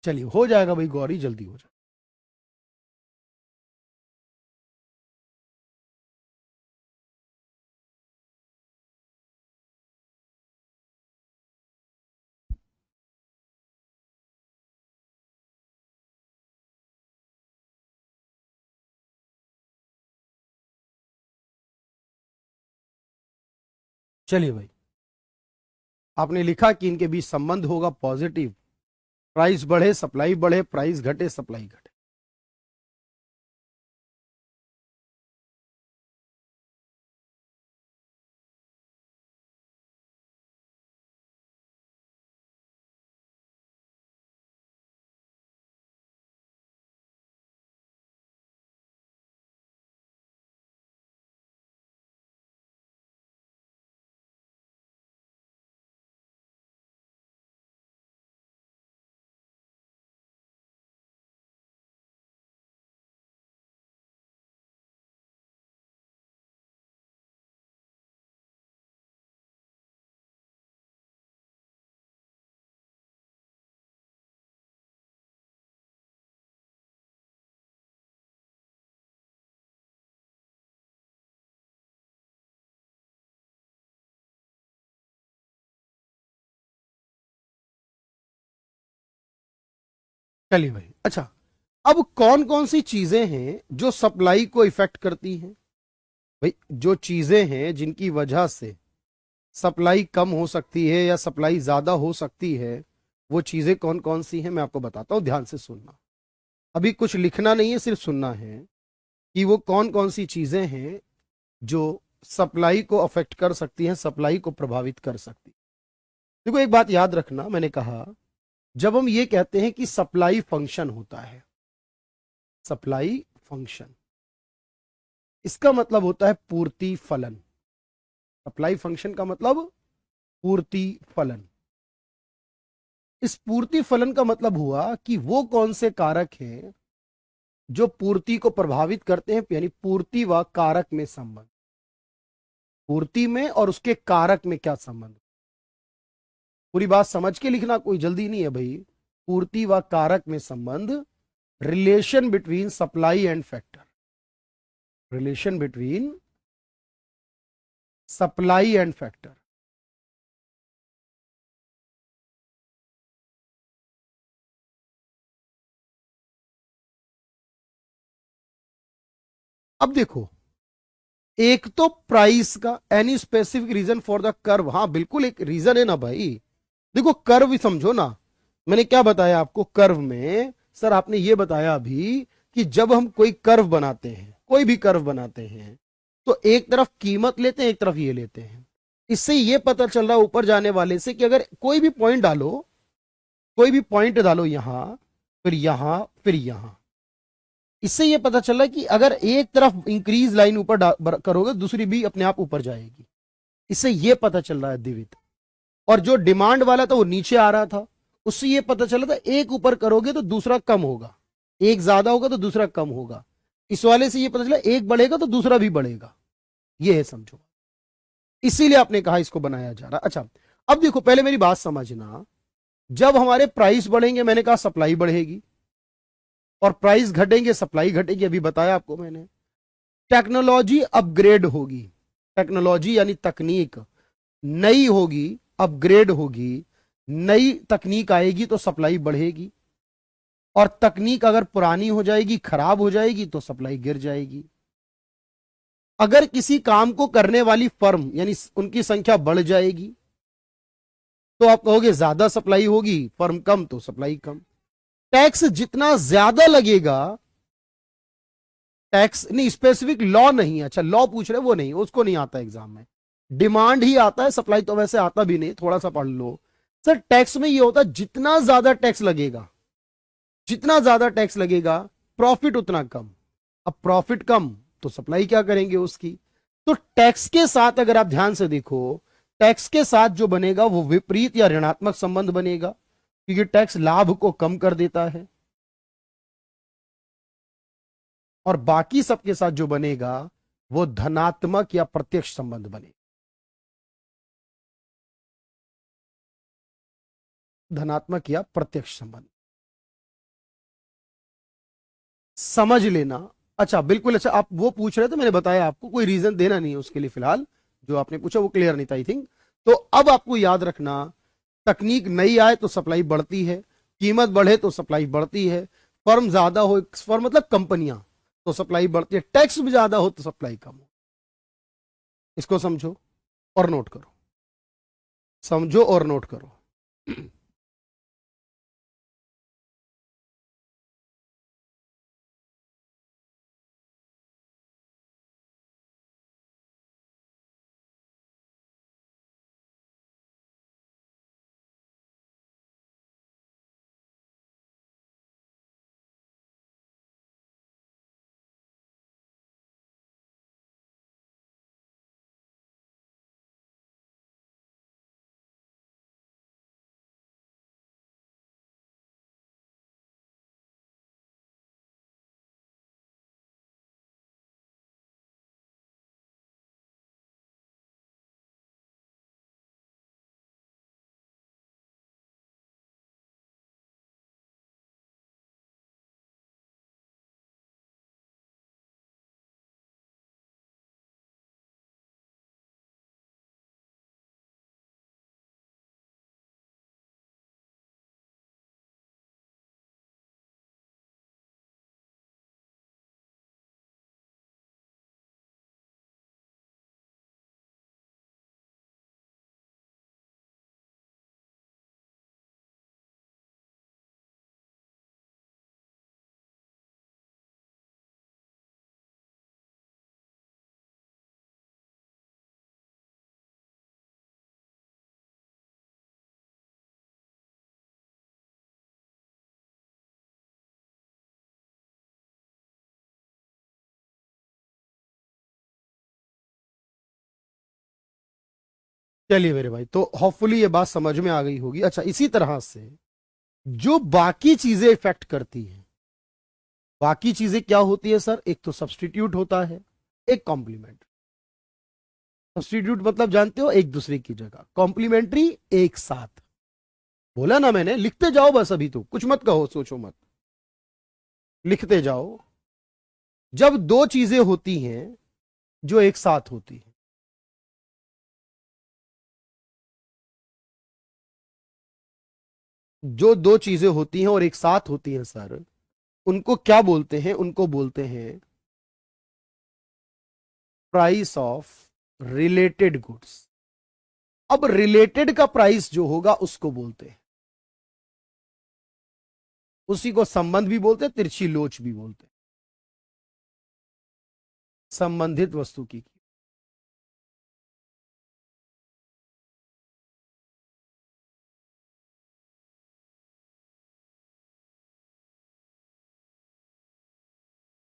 चलिए हो जाएगा भाई गौरी, जल्दी हो जाए। चलिए भाई, आपने लिखा कि इनके बीच संबंध होगा पॉजिटिव, प्राइस बढ़े सप्लाई बढ़े, प्राइस घटे सप्लाई घटे। चलिए भाई, अच्छा, अब कौन कौन सी चीजें हैं जो सप्लाई को इफेक्ट करती हैं? भाई जो चीजें हैं जिनकी वजह से सप्लाई कम हो सकती है या सप्लाई ज्यादा हो सकती है, वो चीजें कौन कौन सी हैं मैं आपको बताता हूं, ध्यान से सुनना। अभी कुछ लिखना नहीं है, सिर्फ सुनना है कि वो कौन कौन सी चीजें हैं जो सप्लाई को अफेक्ट कर सकती हैं, सप्लाई को प्रभावित कर सकती हैं। देखो एक बात याद रखना, मैंने कहा जब हम ये कहते हैं कि सप्लाई फंक्शन होता है, सप्लाई फंक्शन, इसका मतलब होता है पूर्ति फलन। सप्लाई फंक्शन का मतलब पूर्ति फलन। इस पूर्ति फलन का मतलब हुआ कि वो कौन से कारक हैं जो पूर्ति को प्रभावित करते हैं, यानी पूर्ति व कारक में संबंध, पूर्ति में और उसके कारक में क्या संबंध। पूरी बात समझ के लिखना, कोई जल्दी नहीं है भाई। पूर्ति व कारक में संबंध, relation between supply and factor, relation between supply and factor. अब देखो, एक तो प्राइस का, any specific reason for the curve, हाँ बिल्कुल एक रीजन है ना भाई। देखो कर्व समझो ना, मैंने क्या बताया आपको कर्व में, सर आपने ये बताया अभी कि जब हम कोई कर्व बनाते हैं, कोई भी कर्व बनाते हैं, तो एक तरफ कीमत लेते हैं, एक तरफ ये लेते हैं। इससे ये पता चल रहा है ऊपर जाने वाले से कि अगर कोई भी पॉइंट डालो, कोई भी पॉइंट डालो यहां, फिर यहां, फिर यहां, इससे ये पता चल रहा है कि अगर एक तरफ इंक्रीज लाइन ऊपर करोगे, दूसरी भी अपने आप ऊपर जाएगी। इससे ये पता चल रहा है दिवित। और जो डिमांड वाला था वो नीचे आ रहा था, उससे ये पता चला था एक ऊपर करोगे तो दूसरा कम होगा, एक ज्यादा होगा तो दूसरा कम होगा। इस वाले से ये पता चला एक बढ़ेगा तो दूसरा भी बढ़ेगा। ये है समझो, इसीलिए आपने कहा इसको बनाया जा रहा। अच्छा, अब देखो पहले मेरी बात समझना, जब हमारे प्राइस बढ़ेंगे, मैंने कहा सप्लाई बढ़ेगी, और प्राइस घटेंगे सप्लाई घटेगी, अभी बताया आपको मैंने। टेक्नोलॉजी अपग्रेड होगी, टेक्नोलॉजी यानी तकनीक नई होगी, अपग्रेड होगी, नई तकनीक आएगी तो सप्लाई बढ़ेगी, और तकनीक अगर पुरानी हो जाएगी, खराब हो जाएगी, तो सप्लाई गिर जाएगी। अगर किसी काम को करने वाली फर्म यानी उनकी संख्या बढ़ जाएगी तो आप कहोगे ज्यादा सप्लाई होगी, फर्म कम तो सप्लाई कम। टैक्स जितना ज्यादा लगेगा, टैक्स नहीं, स्पेसिफिक लॉ नहीं है, अच्छा लॉ पूछ रहे वो नहीं, उसको नहीं आता एग्जाम में, डिमांड ही आता है, सप्लाई तो वैसे आता भी नहीं, थोड़ा सा पढ़ लो सर। टैक्स में ये होता है जितना ज्यादा टैक्स लगेगा, जितना ज्यादा टैक्स लगेगा प्रॉफिट उतना कम। अब प्रॉफिट कम तो सप्लाई क्या करेंगे उसकी। तो टैक्स के साथ अगर आप ध्यान से देखो, टैक्स के साथ जो बनेगा वो विपरीत या ऋणात्मक संबंध बनेगा, क्योंकि टैक्स लाभ को कम कर देता है। और बाकी सबके साथ जो बनेगा वो धनात्मक या प्रत्यक्ष संबंध बनेगा, धनात्मक या प्रत्यक्ष संबंध, समझ लेना। अच्छा बिल्कुल, अच्छा आप वो पूछ रहे थे, मैंने बताया आपको कोई रीजन देना नहीं है उसके लिए फिलहाल, जो आपने पूछा वो क्लियर नहीं था आई थिंक। तो अब आपको याद रखना, तकनीक नई आए तो सप्लाई बढ़ती है, कीमत बढ़े तो सप्लाई बढ़ती है, फर्म ज्यादा हो, फर्म मतलब कंपनियां, तो सप्लाई बढ़ती है, टैक्स भी ज्यादा हो तो सप्लाई कम हो। इसको समझो और नोट करो, समझो और नोट करो। चलिए मेरे भाई, तो होपफुली ये बात समझ में आ गई होगी। अच्छा इसी तरह से जो बाकी चीजें इफेक्ट करती हैं, बाकी चीजें क्या होती है सर, एक तो सब्सटीट्यूट होता है, एक कॉम्प्लीमेंट। सब्सटीट्यूट मतलब जानते हो, एक दूसरे की जगह, कॉम्प्लीमेंट्री एक साथ। बोला ना मैंने, लिखते जाओ बस, अभी तो कुछ मत कहो, सोचो मत, लिखते जाओ। जब दो चीजें होती हैं जो एक साथ होती हैं, जो दो चीजें होती हैं और एक साथ होती हैं सर, उनको क्या बोलते हैं, उनको बोलते हैं प्राइस ऑफ रिलेटेड गुड्स। अब रिलेटेड का प्राइस जो होगा उसको बोलते हैं, उसी को संबंध भी बोलते हैं, तिरछी लोच भी बोलते हैं, संबंधित वस्तु की।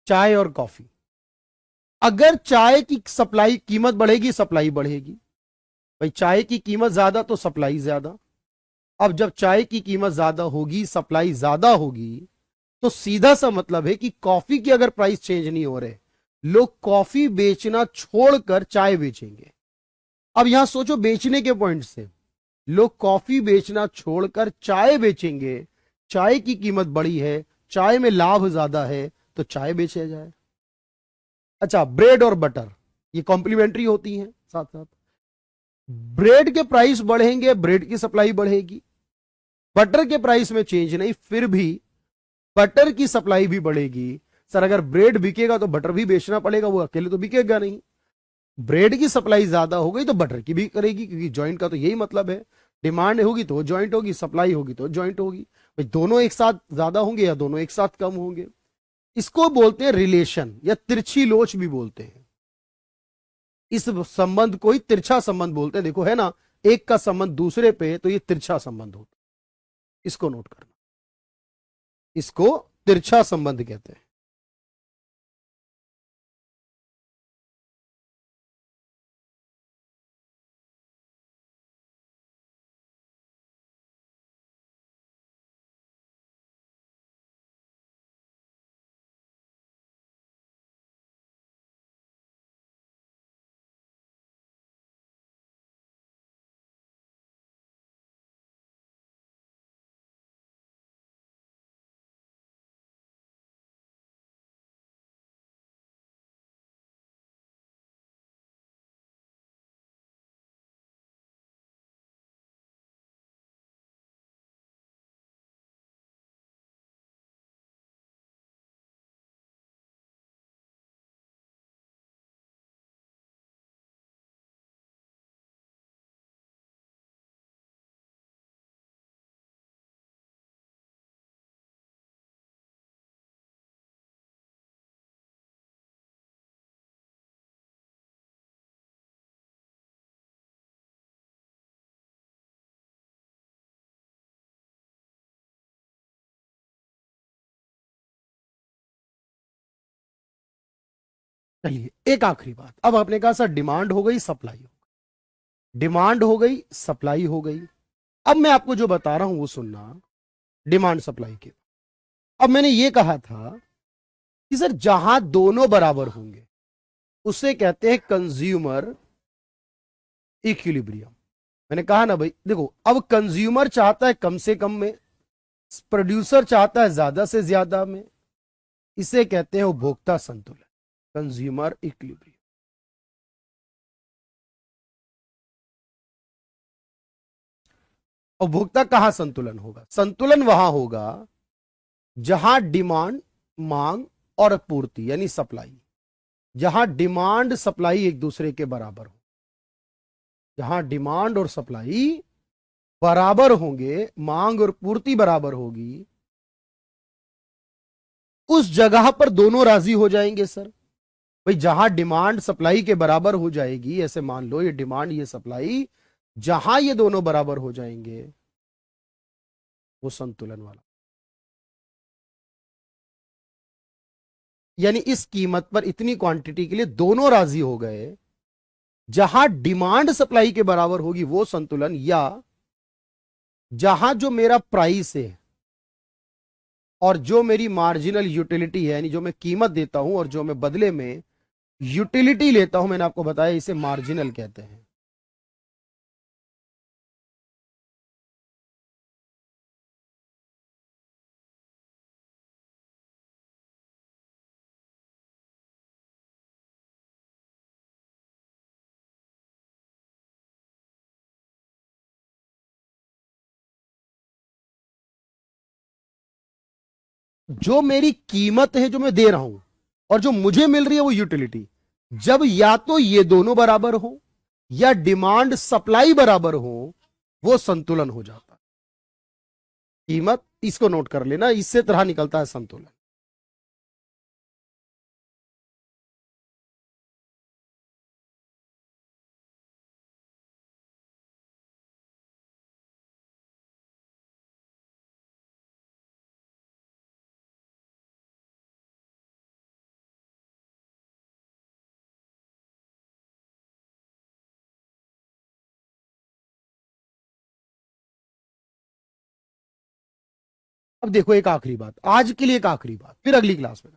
चाय और कॉफी, अगर चाय की सप्लाई कीमत बढ़ेगी सप्लाई बढ़ेगी, भाई चाय की कीमत ज्यादा तो सप्लाई ज्यादा। अब जब चाय की कीमत ज्यादा होगी, सप्लाई ज्यादा होगी, तो सीधा सा मतलब है कि कॉफी की अगर प्राइस चेंज नहीं हो रहे, लोग कॉफी बेचना छोड़कर चाय बेचेंगे। अब यहां सोचो बेचने के पॉइंट से, लोग कॉफी बेचना छोड़कर चाय बेचेंगे, चाय की कीमत बढ़ी है, चाय में लाभ ज्यादा है, तो चाय बेचा जाए। अच्छा ब्रेड और बटर, ये कॉम्प्लीमेंट्री होती हैं साथ साथ। ब्रेड के प्राइस बढ़ेंगे, ब्रेड की सप्लाई बढ़ेगी, बटर के प्राइस में चेंज नहीं, फिर भी बटर की सप्लाई भी बढ़ेगी, सर अगर ब्रेड बिकेगा तो बटर भी बेचना पड़ेगा, वो अकेले तो बिकेगा नहीं। ब्रेड की सप्लाई ज्यादा हो गई तो बटर की भी करेगी, क्योंकि ज्वाइंट का तो यही मतलब है। डिमांड होगी तो ज्वाइंट होगी, सप्लाई होगी तो ज्वाइंट होगी। भाई दोनों एक साथ ज्यादा होंगे या दोनों एक साथ कम होंगे। इसको बोलते हैं रिलेशन, या तिरछी लोच भी बोलते हैं। इस संबंध को ही तिरछा संबंध बोलते हैं। देखो है ना, एक का संबंध दूसरे पे, तो ये तिरछा संबंध होता है। इसको नोट करना, इसको तिरछा संबंध कहते हैं। चलिए एक आखिरी बात, अब आपने कहा सर डिमांड हो गई, सप्लाई हो गई, डिमांड हो गई, सप्लाई हो गई। अब मैं आपको जो बता रहा हूं वो सुनना, डिमांड सप्लाई के। अब मैंने ये कहा था कि सर जहां दोनों बराबर होंगे उसे कहते हैं कंज्यूमर इक्विलिब्रियम। मैंने कहा ना भाई, देखो अब कंज्यूमर चाहता है कम से कम में, प्रोड्यूसर चाहता है ज्यादा से ज्यादा में। इसे कहते हैं उपभोक्ता संतुलन, कंज्यूमर इक्विलिब्रियम। उपभोक्ता कहां संतुलन होगा? संतुलन वहां होगा जहां डिमांड, मांग और पूर्ति यानी सप्लाई, जहां डिमांड सप्लाई एक दूसरे के बराबर हो। जहां डिमांड और सप्लाई बराबर होंगे, मांग और पूर्ति बराबर होगी, उस जगह पर दोनों राजी हो जाएंगे सर। भाई जहां डिमांड सप्लाई के बराबर हो जाएगी, ऐसे मान लो ये डिमांड ये सप्लाई, जहां ये दोनों बराबर हो जाएंगे वो संतुलन वाला। यानी इस कीमत पर इतनी क्वांटिटी के लिए दोनों राजी हो गए, जहां डिमांड सप्लाई के बराबर होगी वो संतुलन, या जहां जो मेरा प्राइस है और जो मेरी मार्जिनल यूटिलिटी है, यानी जो मैं कीमत देता हूं और जो मैं बदले में यूटिलिटी लेता हूं, मैंने आपको बताया इसे मार्जिनल कहते हैं। जो मेरी कीमत है जो मैं दे रहा हूं और जो मुझे मिल रही है वो यूटिलिटी, जब या तो ये दोनों बराबर हो या डिमांड सप्लाई बराबर हो, वो संतुलन हो जाता है। कीमत, इसको नोट कर लेना, इससे तरह निकलता है संतुलन। अब देखो एक आखिरी बात, आज के लिए एक आखिरी बात, फिर अगली क्लास में।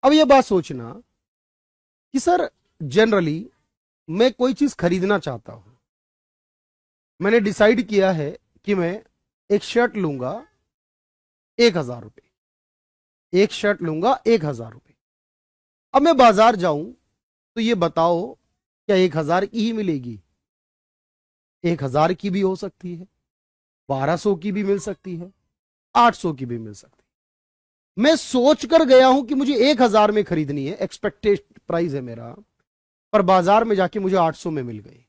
अब ये बात सोचना कि सर जनरली मैं कोई चीज खरीदना चाहता हूं, मैंने डिसाइड किया है कि मैं एक शर्ट लूंगा 1,000 रुपए, एक शर्ट लूंगा 1,000 रुपए। अब मैं बाजार जाऊं तो ये बताओ, क्या 1,000 की ही मिलेगी? 1,000 की भी हो सकती है, 1,200 की भी मिल सकती है, 800 की भी मिल सकती है। मैं सोच कर गया हूं कि मुझे 1,000 में खरीदनी है, एक्सपेक्टेड प्राइस है मेरा, पर बाजार में जाके मुझे 800 में मिल गई।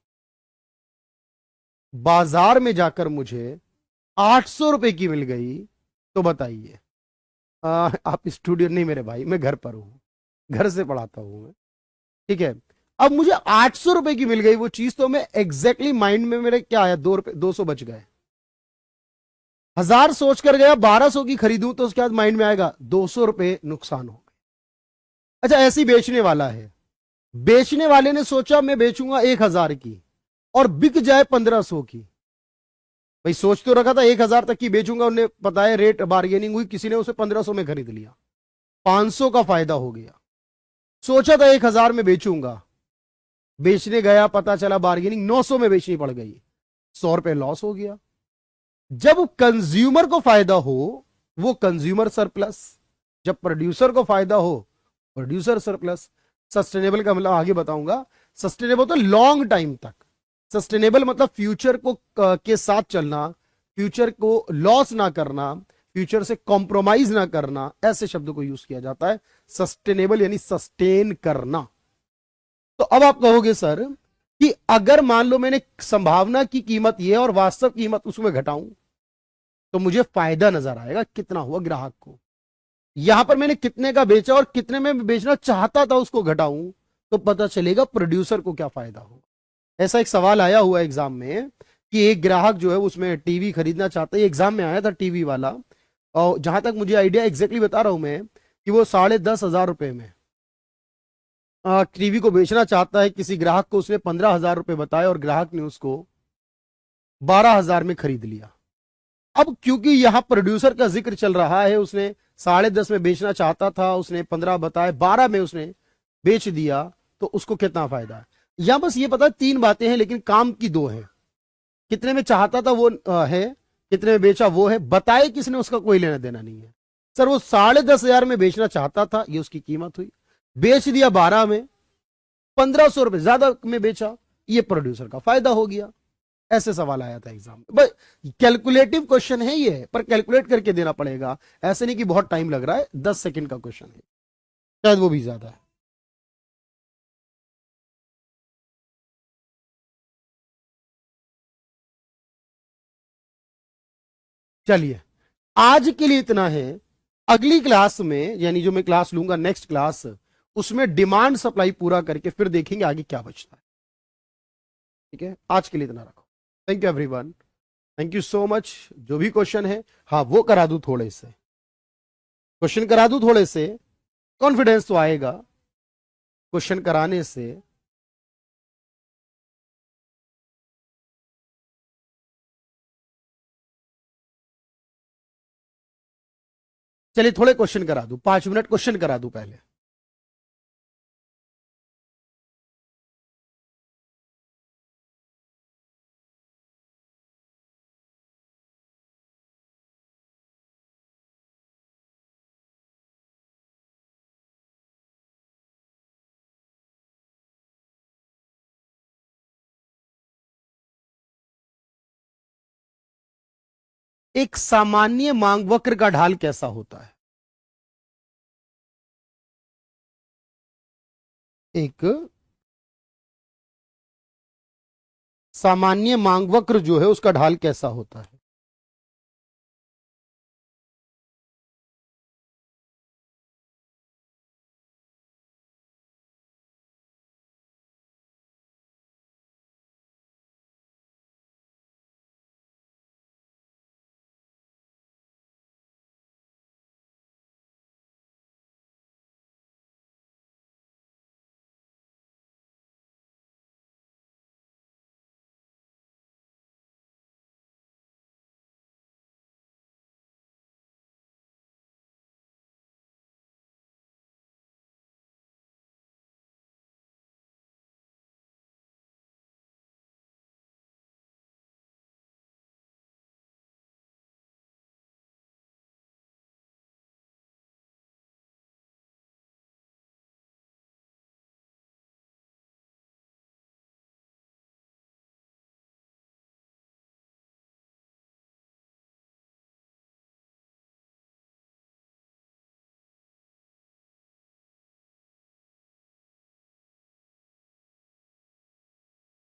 बाजार में जाकर मुझे 800 रुपए की मिल गई। तो बताइए, आप स्टूडियो नहीं मेरे भाई, मैं घर पर हूं, घर से पढ़ाता हूं मैं, ठीक है। अब मुझे 800 रुपए की मिल गई वो चीज, तो मैं एग्जैक्टली माइंड में मेरे क्या आया, 2 रुपए, 200 बच गए। 1,000 सोच कर गया 1,200 की खरीदूं, तो उसके बाद माइंड में आएगा 200 रुपए नुकसान हो गए। अच्छा, ऐसी बेचने वाला है, बेचने वाले ने सोचा मैं बेचूंगा 1,000 की और बिक जाए 1,500 की। भाई सोच तो रखा था 1,000 तक की बेचूंगा, उन्हें पता है रेट बार्गेनिंग हुई, किसी ने उसे 1,500 में खरीद लिया, 500 का फायदा हो गया। सोचा था 1,000 में बेचूंगा, बेचने गया, पता चला बार्गेनिंग 900 में बेचनी पड़ गई, 100 रुपए लॉस हो गया। जब कंज्यूमर को फायदा हो वो कंज्यूमर सरप्लस, जब प्रोड्यूसर को फायदा हो प्रोड्यूसर सरप्लस। सस्टेनेबल का मतलब आगे बताऊंगा। सस्टेनेबल तो लॉन्ग टाइम तक, सस्टेनेबल मतलब फ्यूचर को के साथ चलना, फ्यूचर को लॉस ना करना, फ्यूचर से कॉम्प्रोमाइज ना करना, ऐसे शब्दों को यूज किया जाता है। सस्टेनेबल यानी सस्टेन करना। तो अब आप कहोगे सर कि अगर मान लो मैंने संभावना की कीमत ये और वास्तव कीमत उसमें घटाऊं, तो मुझे फायदा नजर आएगा कितना हुआ ग्राहक को। यहां पर मैंने कितने का बेचा और कितने में बेचना चाहता था उसको घटाऊं, तो पता चलेगा प्रोड्यूसर को क्या फायदा हो। ऐसा एक सवाल आया हुआ एग्जाम में कि एक ग्राहक जो है उसमें टीवी खरीदना चाहता है, एग्जाम में आया था टीवी वाला, और जहां तक मुझे आइडिया एग्जैक्टली बता रहा हूं मैं, कि वो 10,500 में टीवी को बेचना चाहता है किसी ग्राहक को, उसने 15,000 रुपए बताए और ग्राहक ने उसको 12,000 में खरीद लिया। अब क्योंकि यहां प्रोड्यूसर का जिक्र चल रहा है, उसने 10.5 में बेचना चाहता था, उसने 15 बताए, 12 में उसने बेच दिया, तो उसको कितना फायदा है। यहां बस ये पता है 3 बातें हैं, लेकिन काम की 2 है। कितने में चाहता था वो है, कितने में बेचा वो है, बताए किसने उसका कोई लेना देना नहीं है। सर वो 10,500 में बेचना चाहता था, ये उसकी कीमत हुई, बेच दिया 12 में, 1,500 रुपए ज्यादा में बेचा, ये प्रोड्यूसर का फायदा हो गया। ऐसे सवाल आया था एग्जाम में। बस कैलकुलेटिव क्वेश्चन है ये, पर कैलकुलेट करके देना पड़ेगा, ऐसे नहीं कि बहुत टाइम लग रहा है, 10 सेकंड का क्वेश्चन है, शायद वो भी ज्यादा है। चलिए, आज के लिए इतना है। अगली क्लास में, यानी जो मैं क्लास लूंगा नेक्स्ट क्लास, उसमें डिमांड सप्लाई पूरा करके फिर देखेंगे आगे क्या बचता है। ठीक है, आज के लिए इतना रखो। Thank you everyone, thank you so much. जो भी क्वेश्चन है, हाँ वो करा दूं थोड़े से, क्वेश्चन करा दूं थोड़े से, कॉन्फिडेंस तो आएगा क्वेश्चन कराने से। चलिए थोड़े क्वेश्चन करा दूं, 5 मिनट क्वेश्चन करा दूं पहले। एक सामान्य मांग वक्र का ढाल कैसा होता है? एक सामान्य मांग वक्र जो है उसका ढाल कैसा होता है?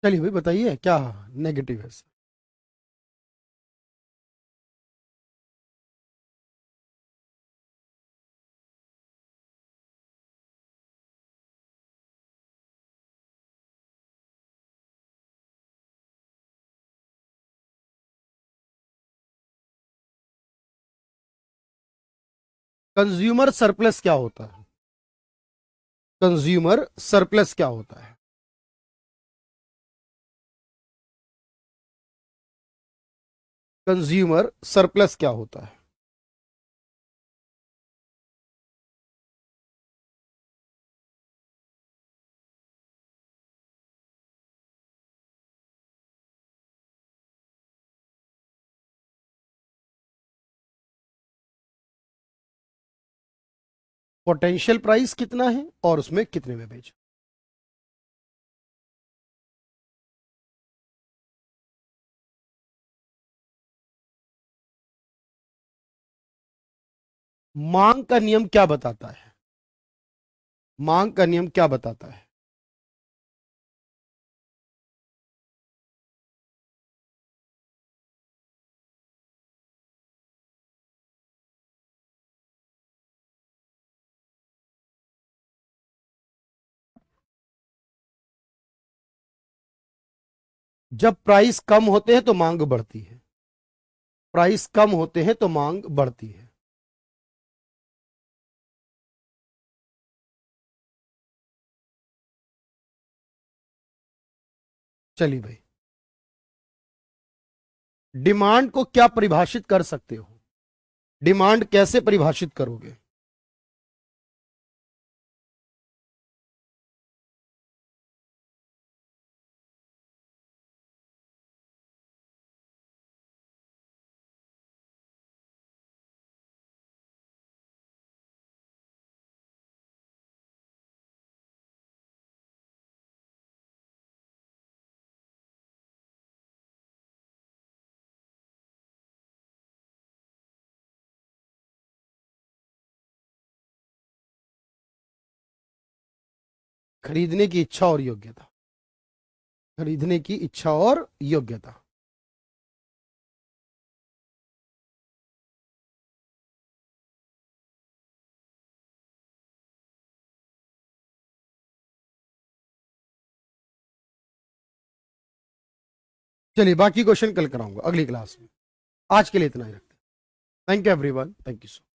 चलिए भाई बताइए क्या नेगेटिव है। कंज्यूमर सरप्लस क्या होता है? कंज्यूमर सरप्लस क्या होता है? कंज्यूमर सरप्लस क्या होता है? पोटेंशियल प्राइस कितना है और उसमें कितने में बेच। मांग का नियम क्या बताता है? मांग का नियम क्या बताता है? जब प्राइस कम होते हैं तो मांग बढ़ती है। प्राइस कम होते हैं तो मांग बढ़ती है। चलिए भाई, डिमांड को क्या परिभाषित कर सकते हो? डिमांड कैसे परिभाषित करोगे? खरीदने की इच्छा और योग्यता। खरीदने की इच्छा और योग्यता। चलिए बाकी क्वेश्चन कल कराऊंगा अगली क्लास में। आज के लिए इतना ही रखते हैं। Thank you everyone, thank you so